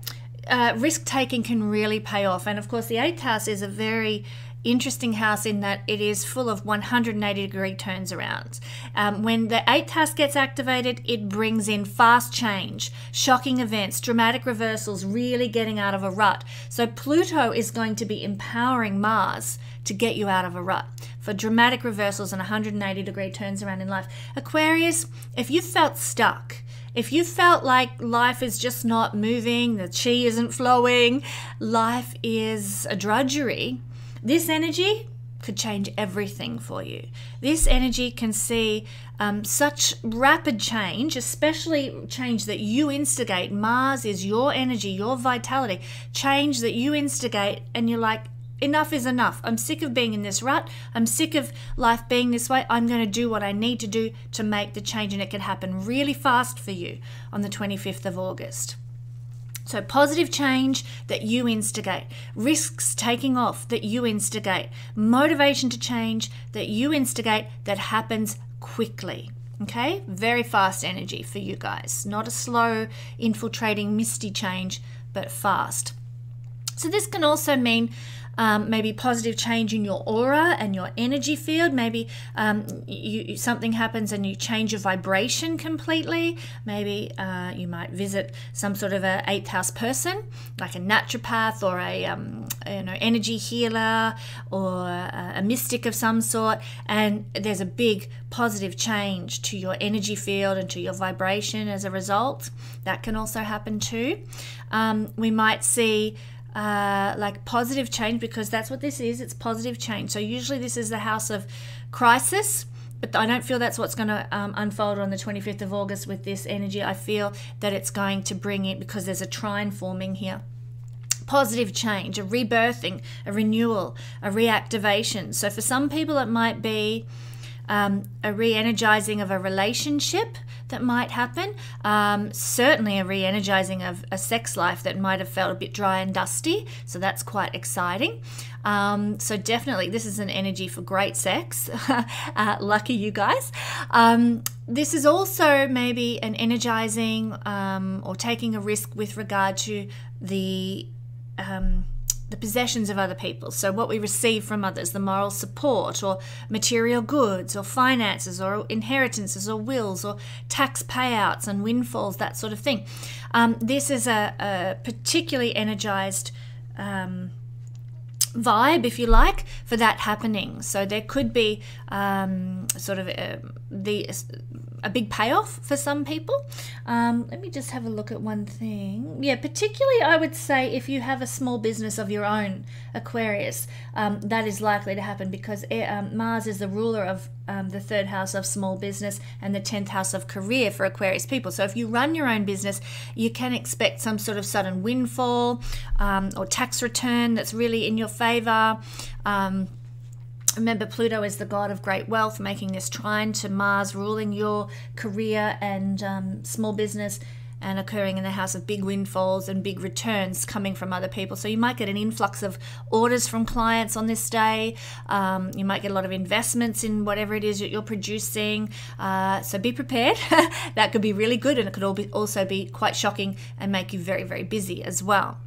risk-taking can really pay off. And of course, the 8th house is a very interesting house in that it is full of 180-degree turns around. When the 8th house gets activated, it brings in fast change, shocking events, dramatic reversals, really getting out of a rut. So Pluto is going to be empowering Mars to get you out of a rut for dramatic reversals and 180-degree turns around in life. Aquarius, if you felt stuck, if you felt like life is just not moving, the chi isn't flowing, life is a drudgery, this energy could change everything for you. This energy can see such rapid change, especially change that you instigate. Mars is your energy, your vitality, change that you instigate, and you're like, enough is enough. I'm sick of being in this rut. I'm sick of life being this way. I'm going to do what I need to do to make the change, and it can happen really fast for you on the 25th of August. So positive change that you instigate, risks taking off that you instigate, motivation to change that you instigate that happens quickly. Okay, very fast energy for you guys. Not a slow, infiltrating, misty change, but fast. So this can also mean maybe positive change in your aura and your energy field. Maybe something happens and you change your vibration completely. Maybe you might visit some sort of a 8th house person, like a naturopath or a energy healer or a mystic of some sort, and there's a big positive change to your energy field and to your vibration as a result. That can also happen too. We might see like positive change, because that's what this is. It's positive change. So usually this is the house of crisis, but I don't feel that's what's going to unfold on the 25th of August with this energy. I feel that it's going to bring it, because there's a trine forming here, positive change, a rebirthing, a renewal, a reactivation. So for some people it might be a re-energizing of a relationship that might happen, certainly a re-energizing of a sex life that might have felt a bit dry and dusty, so that's quite exciting. So definitely this is an energy for great sex. Lucky you guys. This is also maybe an energizing or taking a risk with regard to the possessions of other people. So what we receive from others, the moral support or material goods or finances or inheritances or wills or tax payouts and windfalls, that sort of thing. This is a particularly energized vibe, if you like, for that happening. So there could be sort of a big payoff for some people. Let me just have a look at one thing. Yeah, particularly I would say if you have a small business of your own, Aquarius, that is likely to happen, because Mars is the ruler of the 3rd house of small business and the 10th house of career for Aquarius people. So if you run your own business, you can expect some sort of sudden windfall or tax return that's really in your favor. Remember, Pluto is the god of great wealth, making this trine to Mars, ruling your career and small business, and occurring in the house of big windfalls and big returns coming from other people. So you might get an influx of orders from clients on this day. You might get a lot of investments in whatever it is that you're producing. So be prepared. That could be really good, and it could also be quite shocking and make you very, very busy as well.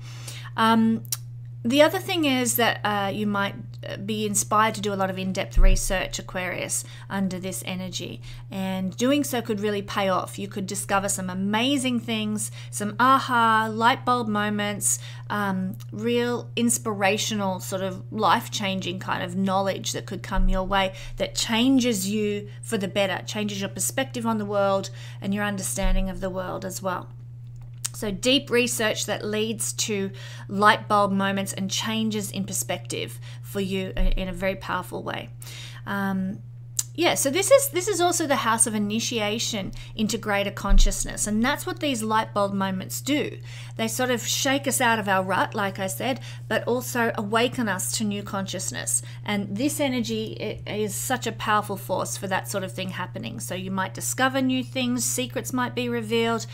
The other thing is that you might be inspired to do a lot of in-depth research, Aquarius, under this energy. And doing so could really pay off. You could discover some amazing things, some aha, light bulb moments, real inspirational, sort of life-changing kind of knowledge that could come your way that changes you for the better, changes your perspective on the world and your understanding of the world as well. So deep research that leads to light bulb moments and changes in perspective for you in a very powerful way. So this is also the house of initiation into greater consciousness, and that's what these light bulb moments do. They sort of shake us out of our rut, like I said, but also awaken us to new consciousness. And this energy is such a powerful force for that sort of thing happening. So you might discover new things, secrets might be revealed,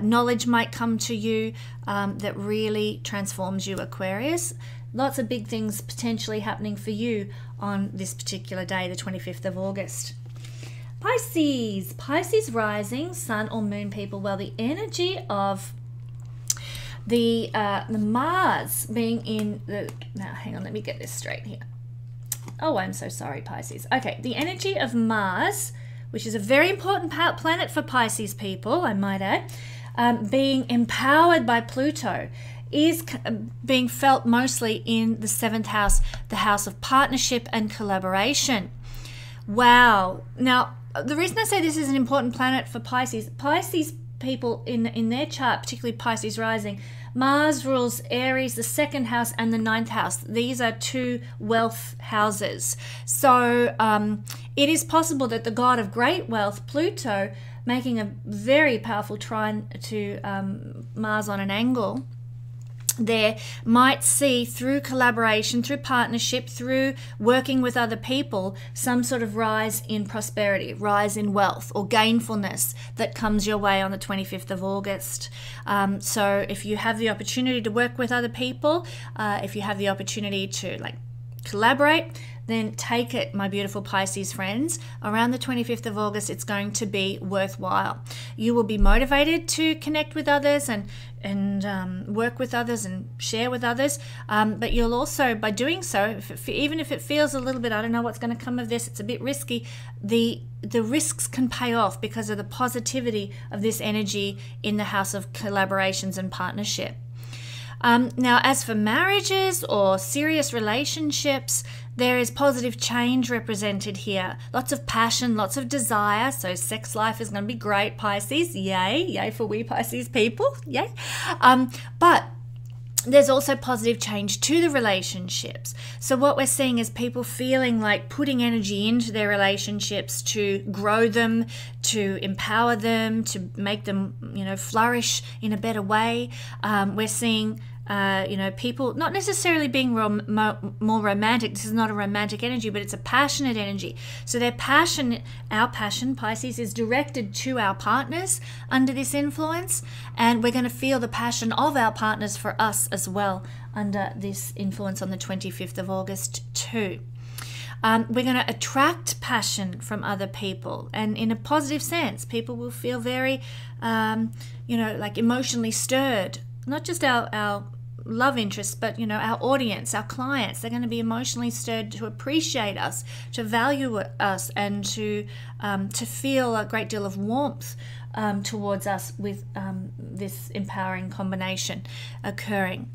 knowledge might come to you that really transforms you, Aquarius. Lots of big things potentially happening for you on this particular day, the 25th of August. Pisces rising, sun or moon people. Well, the energy of the Mars being in the... Now, hang on, let me get this straight here. Oh, I'm so sorry, Pisces. Okay, the energy of Mars, which is a very important planet for Pisces people, I might add, being empowered by Pluto, is being felt mostly in the 7th house, the house of partnership and collaboration. Wow. Now, the reason I say this is an important planet for Pisces people in their chart, particularly Pisces rising, Mars rules Aries, the 2nd house, and the 9th house. These are two wealth houses. So it is possible that the god of great wealth, Pluto, making a very powerful trine to Mars on an angle, there might see through collaboration, through partnership, through working with other people, some sort of rise in prosperity, rise in wealth or gainfulness that comes your way on the 25th of August. So if you have the opportunity to work with other people, if you have the opportunity to collaborate, then take it, my beautiful Pisces friends. Around the 25th of August, it's going to be worthwhile. You will be motivated to connect with others and work with others and share with others. But you'll also, by doing so, even if it feels a little bit, I don't know what's going to come of this, it's a bit risky, the risks can pay off because of the positivity of this energy in the house of collaborations and partnership. Now, as for marriages or serious relationships, there is positive change represented here. Lots of passion, lots of desire. So sex life is going to be great, Pisces. Yay. Yay for we Pisces people. Yay. But there's also positive change to the relationships. So what we're seeing is people feeling like putting energy into their relationships to grow them, to empower them, to make them, flourish in a better way. We're seeing people not necessarily being more romantic. This is not a romantic energy, but it's a passionate energy. So their passion, our passion, Pisces, is directed to our partners under this influence, and we're going to feel the passion of our partners for us as well under this influence on the 25th of August too. We're going to attract passion from other people, and in a positive sense, people will feel very, emotionally stirred. Not just our love interests, but our audience, our clients. They're going to be emotionally stirred to appreciate us, to value us, and to feel a great deal of warmth towards us with this empowering combination occurring.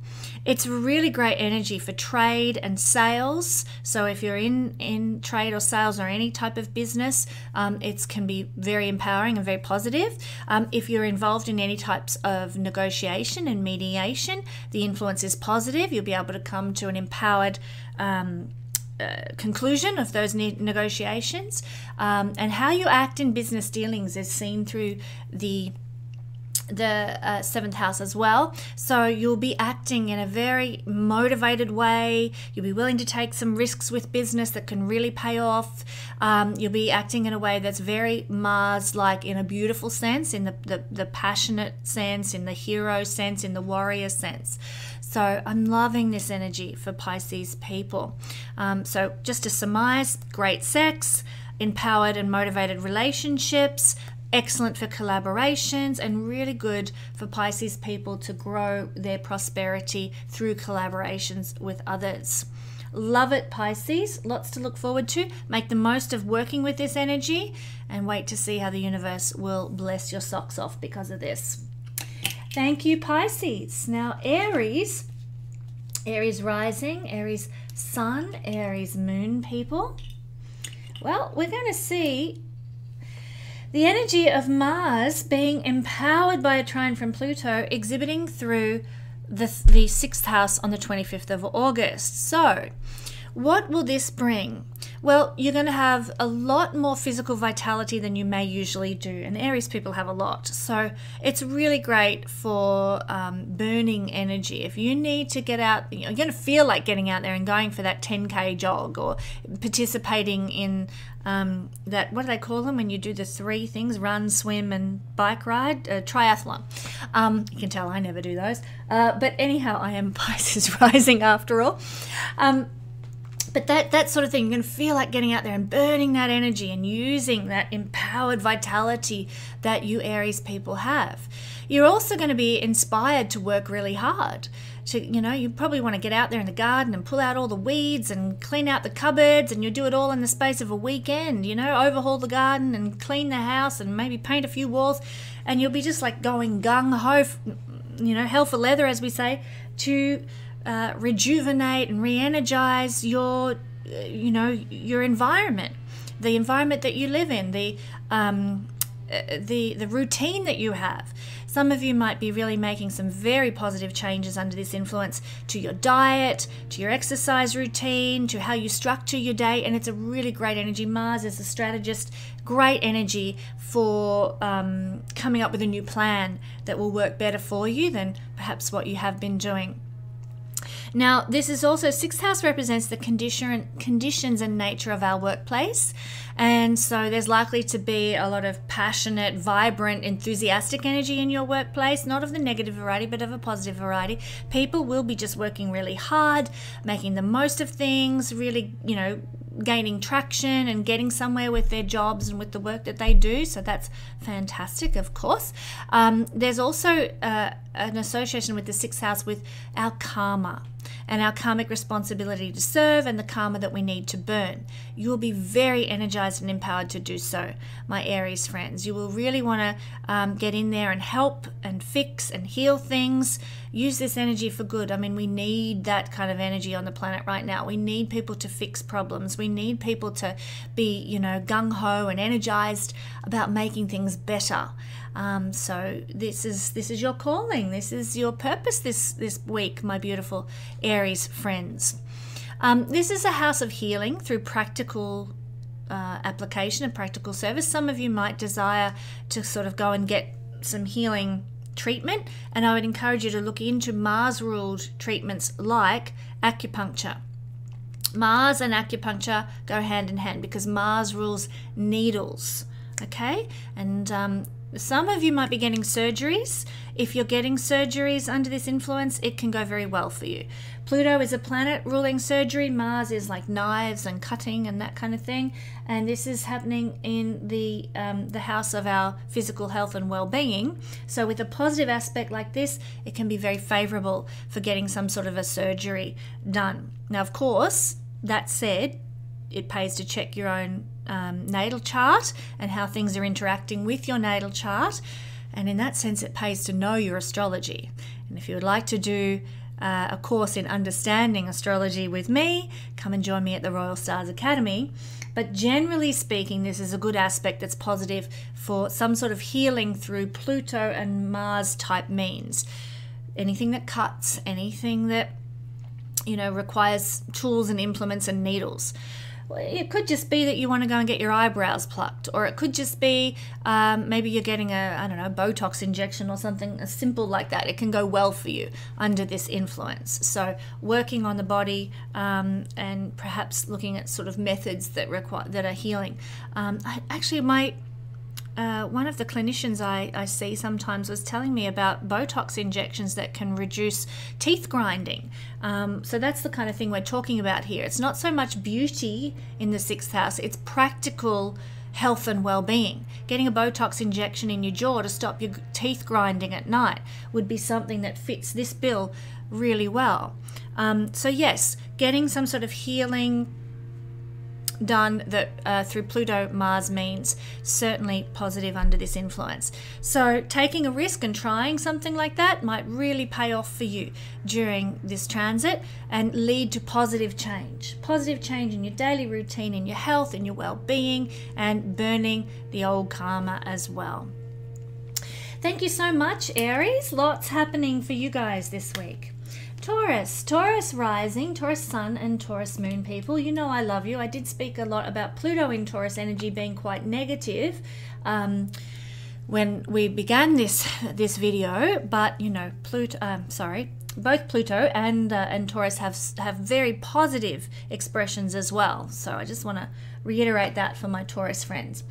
It's really great energy for trade and sales. So if you're in trade or sales or any type of business, it can be very empowering and very positive. If you're involved in any types of negotiation and mediation, the influence is positive. You'll be able to come to an empowered conclusion of those negotiations, and how you act in business dealings is seen through the the seventh house as well. So you'll be acting in a very motivated way. You'll be willing to take some risks with business that can really pay off. You'll be acting in a way that's very Mars-like, in a beautiful sense, in the passionate sense, in the hero sense, in the warrior sense. So I'm loving this energy for Pisces people. So just to surmise, great sex, empowered and motivated relationships, excellent for collaborations, and really good for Pisces people to grow their prosperity through collaborations with others. Love it, Pisces. Lots to look forward to. Make the most of working with this energy and wait to see how the universe will bless your socks off because of this. Thank you, Pisces. Now, Aries. Aries rising, Aries sun, Aries moon people. Well, we're going to see the energy of Mars being empowered by a trine from Pluto exhibiting through the 6th house on the 25th of August. So, what will this bring? Well, you're going to have a lot more physical vitality than you may usually do, and Aries people have a lot. So it's really great for burning energy. If you need to get out, you're going to feel like getting out there and going for that 10K jog, or participating in that, what do they call them when you do the 3 things, run, swim and bike ride, triathlon. You can tell I never do those. But anyhow, I am Pisces rising after all. But that sort of thing, you're going to feel like getting out there and burning that energy and using that empowered vitality that you Aries people have. You're also going to be inspired to work really hard. You probably want to get out there in the garden and pull out all the weeds and clean out the cupboards, and you do it all in the space of a weekend, overhaul the garden and clean the house and maybe paint a few walls, and you'll be just like going gung-ho, hell for leather, as we say, to rejuvenate and re-energize your environment, the environment that you live in, the routine that you have. Some of you might be really making some very positive changes under this influence to your diet, to your exercise routine, to how you structure your day, and it's a really great energy. Mars is a strategist, great energy for coming up with a new plan that will work better for you than perhaps what you have been doing. Now, this is also, 6th house represents the conditions and nature of our workplace. And so there's likely to be a lot of passionate, vibrant, enthusiastic energy in your workplace, not of the negative variety, but of a positive variety. People will be just working really hard, making the most of things, really, gaining traction and getting somewhere with their jobs and with the work that they do. So that's fantastic, of course. There's also an association with the 6th house with our karma and our karmic responsibility to serve, and the karma that we need to burn. You will be very energized and empowered to do so, my Aries friends. You will really want to get in there and help and fix and heal things. Use this energy for good. I mean, we need that kind of energy on the planet right now. We need people to fix problems. We need people to be, gung-ho and energized about making things better. So this is your calling. This is your purpose this week, my beautiful Aries friends. This is a house of healing through practical application and practical service. Some of you might desire to sort of go and get some healing treatment, and I would encourage you to look into Mars-ruled treatments like acupuncture. Mars and acupuncture go hand in hand because Mars rules needles, okay? And some of you might be getting surgeries. If you're getting surgeries under this influence, it can go very well for you. Pluto is a planet ruling surgery. Mars is like knives and cutting and that kind of thing. And this is happening in the house of our physical health and well-being. So with a positive aspect like this, it can be very favorable for getting some sort of a surgery done. Now, of course, that said, it pays to check your own natal chart and how things are interacting with your natal chart, and in that sense it pays to know your astrology. And if you would like to do a course in understanding astrology with me, come and join me at the Royal Stars Academy. But generally speaking, this is a good aspect that's positive for some sort of healing through Pluto and Mars type means. Anything that cuts, anything that requires tools and implements and needles. it could just be that you want to go and get your eyebrows plucked, or it could just be maybe you're getting I don't know, Botox injection or something simple like that. It can go well for you under this influence. So working on the body and perhaps looking at sort of methods that are healing. One of the clinicians I see sometimes was telling me about Botox injections that can reduce teeth grinding. So that's the kind of thing we're talking about here. It's not so much beauty in the 6th house, it's practical health and well-being. Getting a Botox injection in your jaw to stop your teeth grinding at night would be something that fits this bill really well. So yes, getting some sort of healing done that through Pluto Mars means certainly positive under this influence. So taking a risk and trying something like that might really pay off for you during this transit and lead to positive change in your daily routine, in your health, in your well-being, and burning the old karma as well. Thank you so much, Aries. Lots happening for you guys this week. Taurus rising, Taurus sun and Taurus moon people. You know I love you. I did speak a lot about Pluto in Taurus energy being quite negative when we began this video, but you know, both Pluto and Taurus have very positive expressions as well. So I just want to reiterate that for my Taurus friends.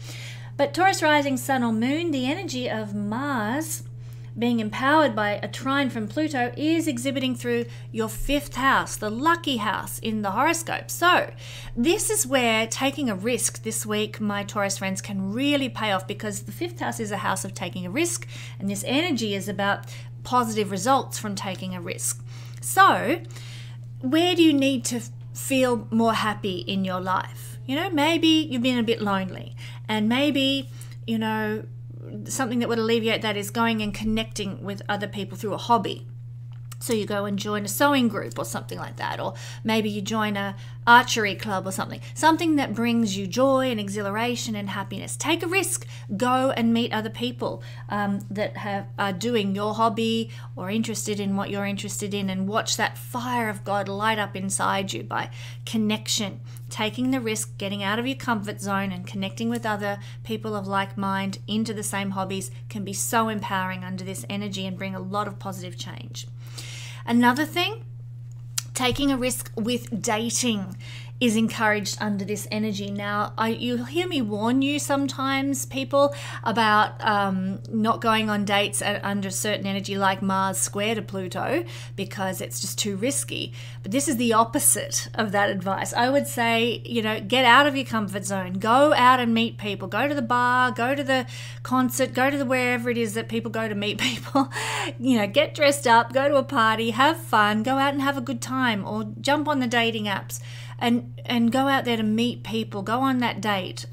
But Taurus rising, sun or moon, the energy of Mars being empowered by a trine from Pluto is exhibiting through your 5th house, the lucky house in the horoscope. So this is where taking a risk this week, my Taurus friends, can really pay off, because the 5th house is a house of taking a risk, and this energy is about positive results from taking a risk. So where do you need to feel more happy in your life? You know, maybe you've been a bit lonely, and maybe, you know, something that would alleviate that is going and connecting with other people through a hobby. So you go and join a sewing group or something like that, or maybe you join a archery club or something that brings you joy and exhilaration and happiness. Take a risk. Go and meet other people that are doing your hobby or interested in what you're interested in, and watch that fire of God light up inside you by connection. Taking the risk, getting out of your comfort zone and connecting with other people of like mind into the same hobbies can be so empowering under this energy and bring a lot of positive change. Another thing, taking a risk with dating is encouraged under this energy. Now, you'll hear me warn you sometimes, people, about not going on dates under certain energy like Mars square to Pluto, because it's just too risky. But this is the opposite of that advice. I would say, you know, get out of your comfort zone. Go out and meet people. Go to the bar, go to the concert, go to wherever it is that people go to meet people. You know, get dressed up, go to a party, have fun, go out and have a good time, or jump on the dating apps. And go out there to meet people, go on that date.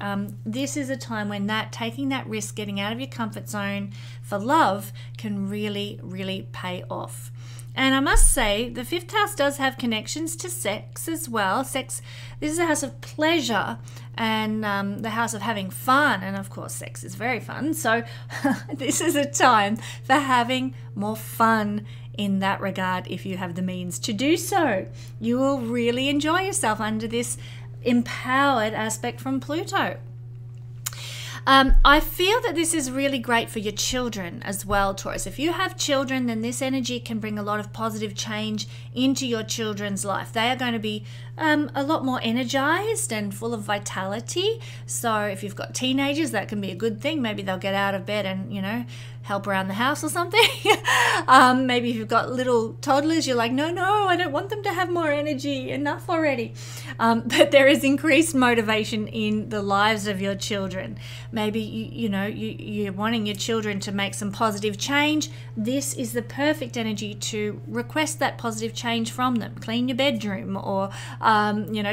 This is a time when taking that risk, getting out of your comfort zone for love can really, really pay off. And I must say, the 5th house does have connections to sex as well. Sex, this is a house of pleasure and the house of having fun. And of course, sex is very fun. So this is a time for having more fun in that regard. If you have the means to do so, you will really enjoy yourself under this empowered aspect from Pluto. I feel that this is really great for your children as well, Taurus. If you have children, then this energy can bring a lot of positive change into your children's life. They are going to be a lot more energized and full of vitality. So if you've got teenagers, that can be a good thing. Maybe they'll get out of bed and, you know, help around the house or something. Maybe if you've got little toddlers, you're like, no, I don't want them to have more energy, enough already. But there is increased motivation in the lives of your children. Maybe you're wanting your children to make some positive change. This is the perfect energy to request that positive change from them. Clean your bedroom, or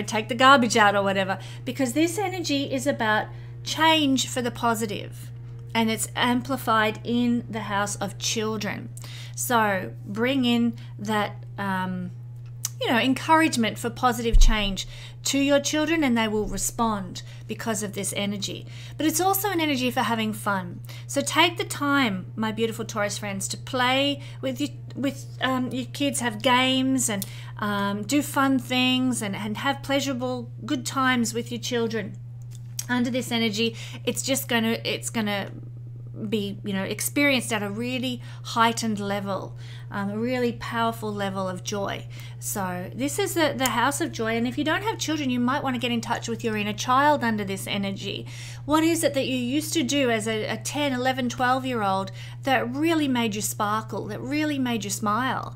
take the garbage out or whatever, because this energy is about change for the positive. And it's amplified in the house of children. So bring in that encouragement for positive change to your children, and they will respond because of this energy. But it's also an energy for having fun. So take the time, my beautiful Taurus friends, to play with your kids, have games and do fun things and have pleasurable, good times with your children. Under this energy, it's gonna be experienced at a really heightened level, a really powerful level of joy. So this is the house of joy, and if you don't have children, you might want to get in touch with your inner child under this energy. What is it that you used to do as a 10, 11, 12-year-old that really made you sparkle, that really made you smile?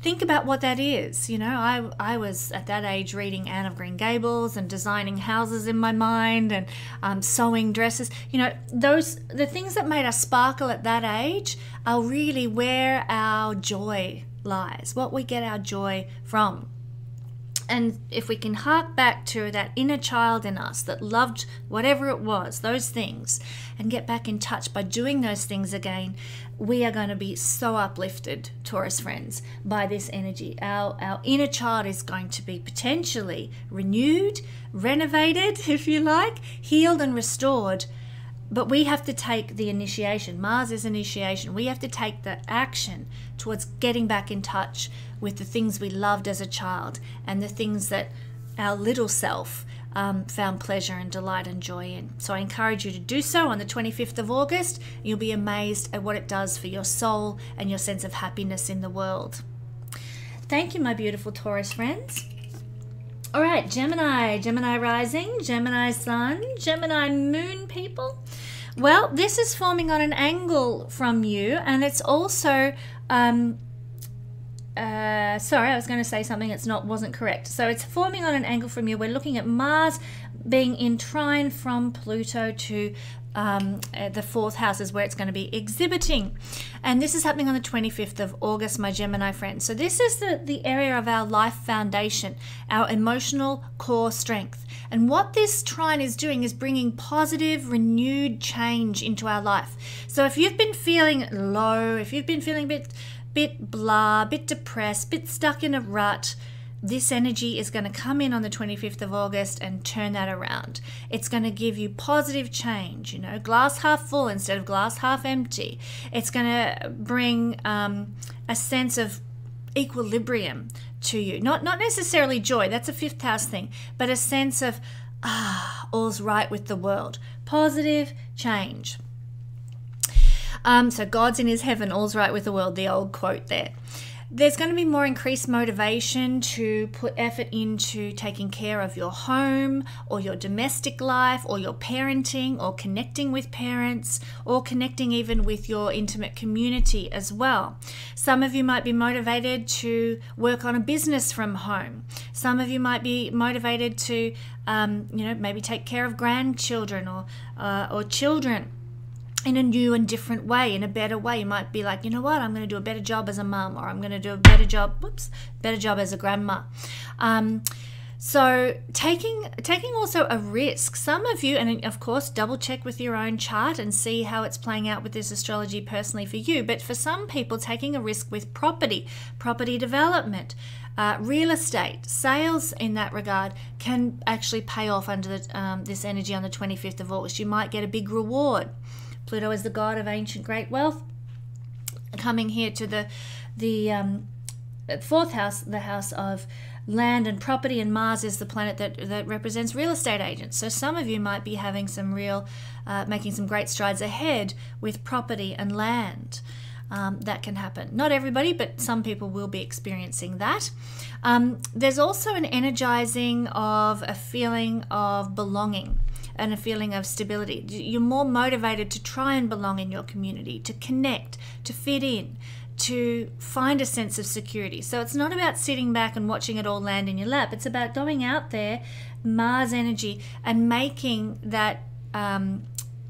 Think about what that is. I was at that age reading Anne of Green Gables and designing houses in my mind and sewing dresses. The things that made us sparkle at that age are really where our joy lies, what we get our joy from. And if we can hark back to that inner child in us that loved whatever it was, those things, and get back in touch by doing those things again, we are going to be so uplifted, Taurus friends, by this energy. Our inner child is going to be potentially renewed, renovated, if you like, healed and restored. But we have to take the initiation. Mars is initiation. We have to take the action towards getting back in touch with the things we loved as a child and the things that our little self found pleasure and delight and joy in. So I encourage you to do so on the 25th of August. You'll be amazed at what it does for your soul and your sense of happiness in the world. Thank you, my beautiful Taurus friends. All right, Gemini rising, Gemini sun, Gemini moon people. Well, this is forming on an angle from you, and it's also, sorry, I was going to say something wasn't correct. So it's forming on an angle from you. We're looking at Mars being in trine from Pluto to the fourth house is where it's going to be exhibiting. And this is happening on the 25th of August, my Gemini friends. So this is the area of our life foundation, our emotional core strength. And what this trine is doing is bringing positive, renewed change into our life. So if you've been feeling low, if you've been feeling a bit blah, bit depressed, bit stuck in a rut, this energy is going to come in on the 25th of August and turn that around. It's going to give you positive change, glass half full instead of glass half empty. It's going to bring a sense of equilibrium to you. Not necessarily joy, that's a fifth house thing, but a sense of, all's right with the world. Positive change. So God's in his heaven, all's right with the world, the old quote there. There's going to be more increased motivation to put effort into taking care of your home or your domestic life or your parenting or connecting with parents or connecting even with your intimate community as well. Some of you might be motivated to work on a business from home. Some of you might be motivated to, maybe take care of grandchildren or children in a new and different way, in a better way. You might be like, I'm going to do a better job as a mum, or I'm going to do a better job as a grandma. So taking also a risk. Some of you, and of course, double check with your own chart and see how it's playing out with this astrology personally for you. But for some people, taking a risk with property development, real estate, sales in that regard can actually pay off under this energy on the 25th of August. You might get a big reward. Pluto is the god of ancient great wealth, coming here to the fourth house, the house of land and property, and Mars is the planet that represents real estate agents. So some of you might be having some making some great strides ahead with property and land. That can happen. Not everybody, but some people will be experiencing that. There's also an energizing of a feeling of belonging and a feeling of stability. You're more motivated to try and belong in your community, to connect, to fit in, to find a sense of security. So it's not about sitting back and watching it all land in your lap. It's about going out there, Mars energy, and making that,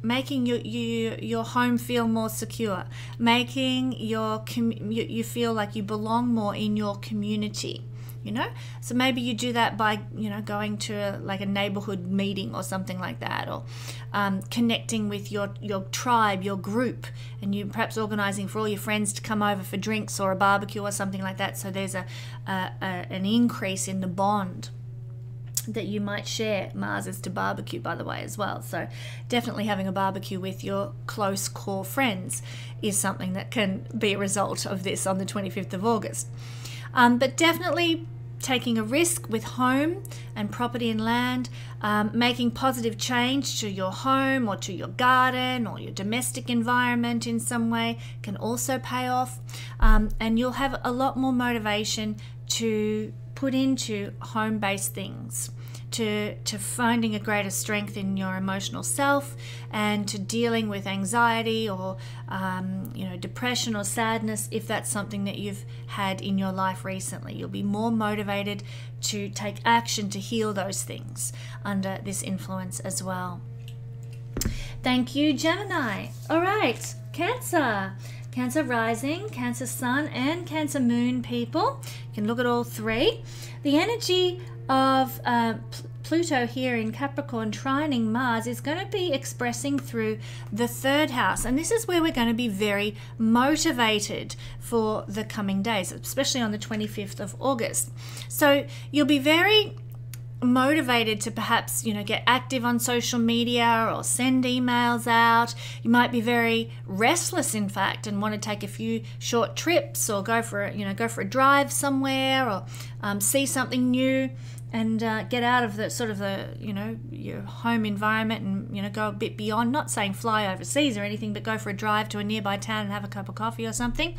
making your home feel more secure, making you feel like you belong more in your community. you know. So maybe you do that by, you know, going to like a neighborhood meeting or something like that, or connecting with your tribe, your group, and you perhaps organizing for all your friends to come over for drinks or a barbecue or something like that. So there's an increase in the bond that you might share. Mars is to barbecue, by the way, as well. So definitely having a barbecue with your close core friends is something that can be a result of this on the 25th of August. But definitely taking a risk with home and property and land, making positive change to your home or to your garden or your domestic environment in some way can also pay off. And you'll have a lot more motivation to put into home-based things, to finding a greater strength in your emotional self, and to dealing with anxiety or you know, depression or sadness, if that's something that you've had in your life recently. You'll be more motivated to take action to heal those things under this influence as well. Thank you, Gemini. All right, Cancer. Cancer rising, Cancer sun, and Cancer moon people. You can look at all three. The energy of Pluto here in Capricorn trining Mars is going to be expressing through the third house, and this is where we're going to be very motivated for the coming days, especially on the 25th of August. So you'll be very motivated to perhaps, you know, get active on social media or send emails out. You might be very restless, in fact, and want to take a few short trips or go for a drive somewhere, or see something new, and get out of the sort of the, you know, your home environment, and, you know, go a bit beyond. Not saying fly overseas or anything, but go for a drive to a nearby town and have a cup of coffee or something.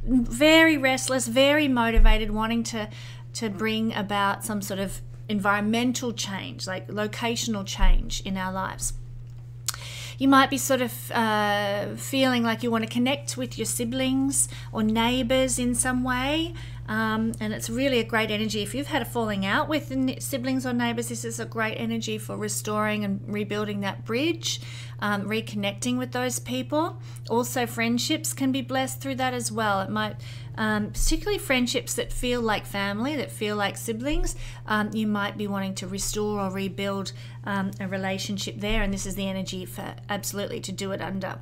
Very restless, very motivated, wanting to bring about some sort of environmental change, like locational change in our lives. You might be sort of feeling like you want to connect with your siblings or neighbors in some way, and it's really a great energy. If you've had a falling out with siblings or neighbors, this is a great energy for restoring and rebuilding that bridge, reconnecting with those people. Also, friendships can be blessed through that as well. It might, particularly friendships that feel like family, that feel like siblings, you might be wanting to restore or rebuild a relationship there, and this is the energy for absolutely to do it under.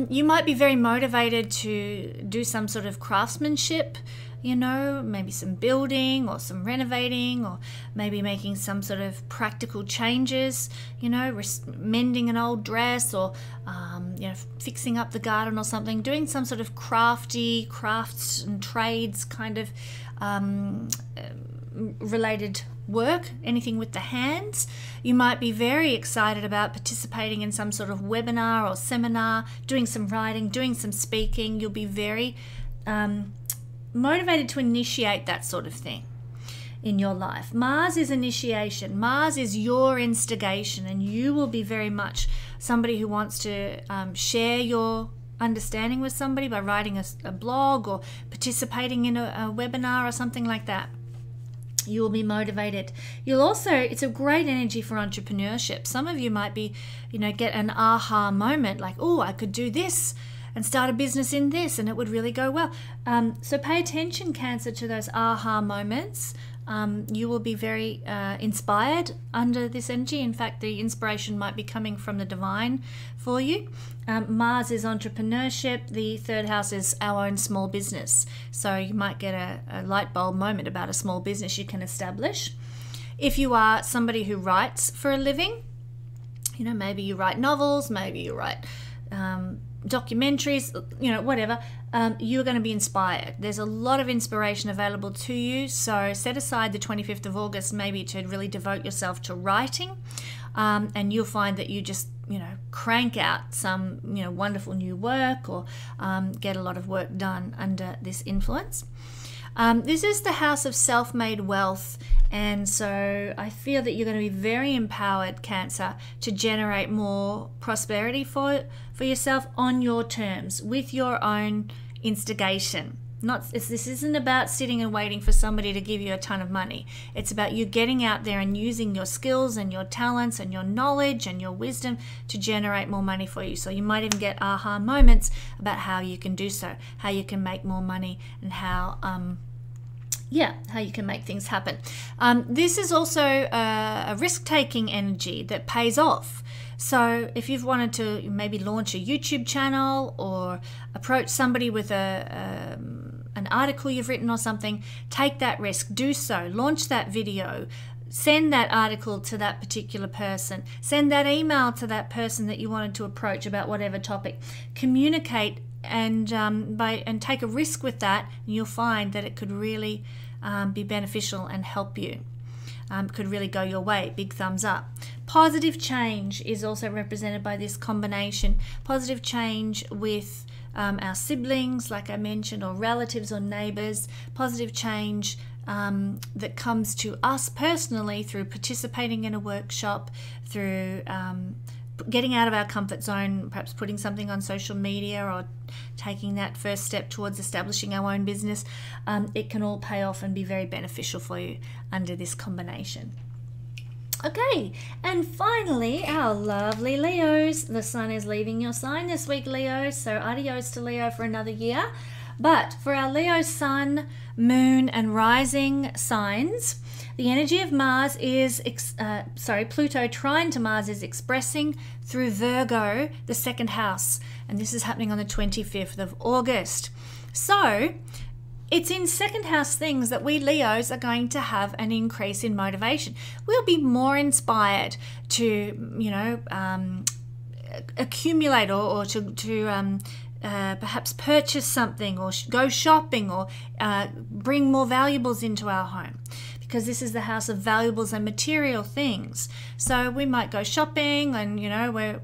You might be very motivated to do some sort of craftsmanship, you know, maybe some building or some renovating, or maybe making some sort of practical changes, you know, mending an old dress, or you know, fixing up the garden or something, doing some sort of crafts and trades kind of related work, anything with the hands. You might be very excited about participating in some sort of webinar or seminar, doing some writing, doing some speaking. You'll be very motivated to initiate that sort of thing in your life. Mars is initiation. Mars is your instigation, and you will be very much somebody who wants to share your understanding with somebody by writing a blog or participating in a webinar or something like that. You will be motivated. You'll also, it's a great energy for entrepreneurship. Some of you might be, you know, get an aha moment, like, oh, I could do this and start a business in this and it would really go well. So pay attention, Cancer, to those aha moments. You will be very inspired under this energy. In fact, the inspiration might be coming from the divine for you. Mars is entrepreneurship. The third house is our own small business. So you might get a light bulb moment about a small business you can establish. If you are somebody who writes for a living, you know, maybe you write novels, maybe you write documentaries, you know, whatever, you're going to be inspired. There's a lot of inspiration available to you, so set aside the 25th of August maybe to really devote yourself to writing, and you'll find that you just, you know, crank out some, you know, wonderful new work, or get a lot of work done under this influence. This is the house of self-made wealth, and so I feel that you're going to be very empowered, Cancer, to generate more prosperity for yourself on your terms, with your own instigation. This isn't about sitting and waiting for somebody to give you a ton of money. It's about you getting out there and using your skills and your talents and your knowledge and your wisdom to generate more money for you. So you might even get aha moments about how you can do so, how you can make more money, and how yeah, how you can make things happen. This is also a risk-taking energy that pays off. So if you've wanted to maybe launch a YouTube channel or approach somebody with an article you've written or something, take that risk, do so, launch that video, send that article to that particular person, send that email to that person that you wanted to approach about whatever topic, communicate and take a risk with that, and you'll find that it could really be beneficial and help you. Could really go your way. Big thumbs up. Positive change is also represented by this combination. Positive change with our siblings, like I mentioned, or relatives or neighbors. Positive change that comes to us personally through participating in a workshop, through getting out of our comfort zone, perhaps putting something on social media or taking that first step towards establishing our own business. It can all pay off and be very beneficial for you under this combination. Okay, and finally, our lovely Leos. The sun is leaving your sign this week, Leo, so adios to Leo for another year. But for our Leo sun, moon, and rising signs, the energy of Mars is, Pluto trine to Mars is expressing through Virgo, the second house. And this is happening on the 25th of August. So it's in second house things that we Leos are going to have an increase in motivation. We'll be more inspired to, accumulate or to perhaps purchase something or go shopping or bring more valuables into our home, because this is the house of valuables and material things. So we might go shopping and, we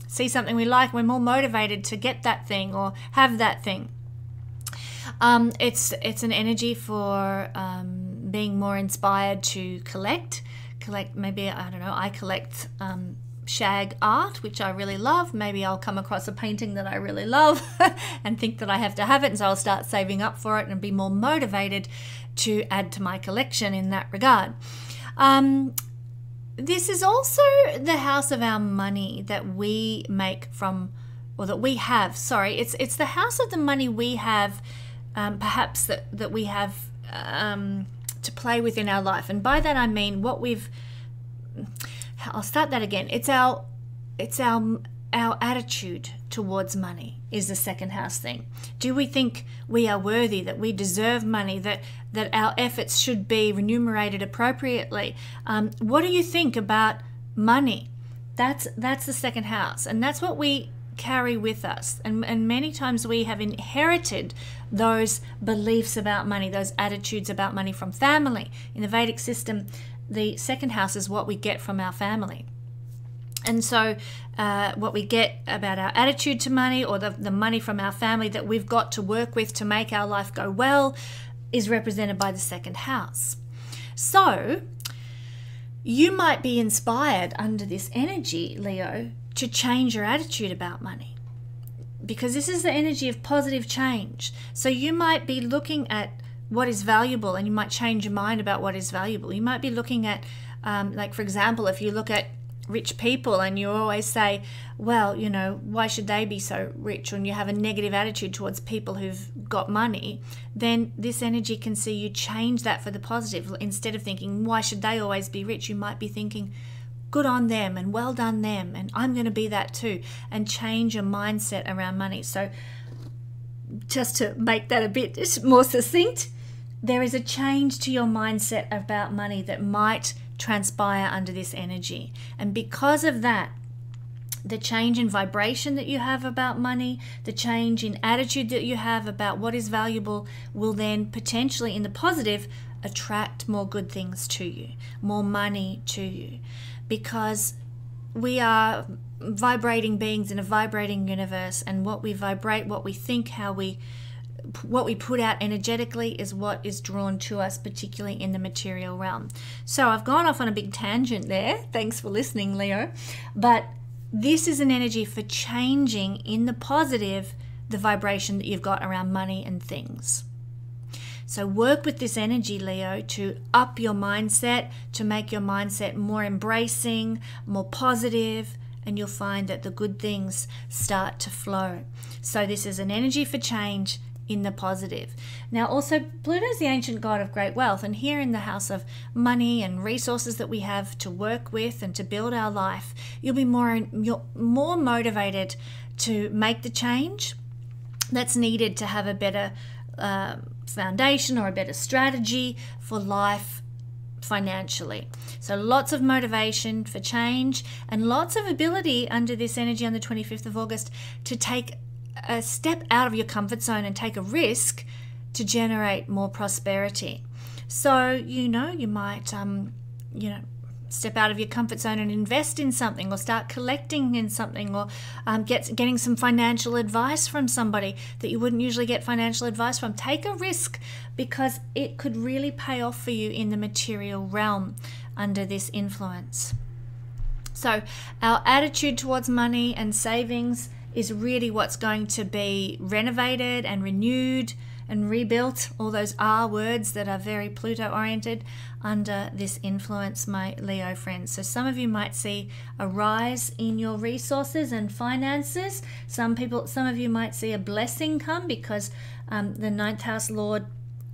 see something we like, we're more motivated to get that thing or have that thing. It's an energy for being more inspired to collect. Maybe, I don't know, I collect shag art, which I really love. Maybe I'll come across a painting that I really love and think that I have to have it, and so I'll start saving up for it and be more motivated to add to my collection in that regard. This is also the house of our money that we make from, or that we have, sorry, it's the house of the money we have, perhaps that we have to play with in our life. And by that I mean I'll start that again. It's our attitude towards money is the second house thing. Do we think we are worthy, that we deserve money, that our efforts should be remunerated appropriately? What do you think about money? That's the second house, and that's what we carry with us. And many times we have inherited those beliefs about money, those attitudes about money from family. In the Vedic system, the second house is what we get from our family. And so what we get about our attitude to money, or the money from our family that we've got to work with to make our life go well, is represented by the second house. So you might be inspired under this energy, Leo, to change your attitude about money, because this is the energy of positive change. So you might be looking at what is valuable, and you might change your mind about what is valuable. You might be looking at, like for example, if you look at rich people and you always say, well, why should they be so rich? And you have a negative attitude towards people who've got money, then this energy can see you change that for the positive. Instead of thinking, why should they always be rich? You might be thinking, good on them and well done them, and I'm going to be that too, and change your mindset around money. So just to make that a bit more succinct, there is a change to your mindset about money that might transpire under this energy. And because of that, the change in vibration that you have about money, the change in attitude that you have about what is valuable, will then potentially, in the positive, attract more good things to you, more money to you, because we are vibrating beings in a vibrating universe, and what we vibrate, what we think, what we put out energetically is what is drawn to us, particularly in the material realm. So I've gone off on a big tangent there. Thanks for listening, Leo. But this is an energy for changing in the positive the vibration that you've got around money and things. So work with this energy, Leo, to up your mindset, to make your mindset more embracing, more positive, and you'll find that the good things start to flow. So this is an energy for change. in the positive. Now also, Pluto's the ancient god of great wealth, and here in the house of money and resources that we have to work with and to build our life, you're more motivated to make the change that's needed to have a better foundation or a better strategy for life financially. So lots of motivation for change and lots of ability under this energy on the 25th of August to take a step out of your comfort zone and take a risk to generate more prosperity. So, you might, step out of your comfort zone and invest in something, or start collecting in something, or getting some financial advice from somebody that you wouldn't usually get financial advice from. Take a risk because it could really pay off for you in the material realm under this influence. So our attitude towards money and savings is really what's going to be renovated and renewed and rebuilt, all those R words that are very Pluto oriented under this influence, my Leo friends. So some of you might see a rise in your resources and finances. Some of you might see a blessing come because the ninth house lord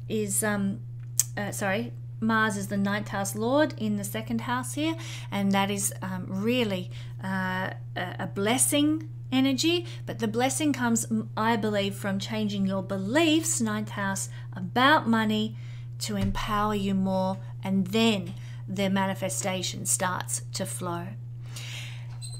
is, Mars is the ninth house lord in the second house here, and that is really a blessing energy. But the blessing comes, I believe, from changing your beliefs, ninth house, about money to empower you more, and then the manifestation starts to flow.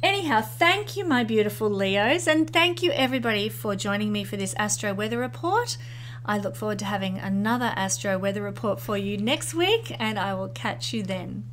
Anyhow, thank you, my beautiful Leos, and thank you everybody for joining me for this Astro Weather Report. I look forward to having another Astro Weather Report for you next week, and I will catch you then.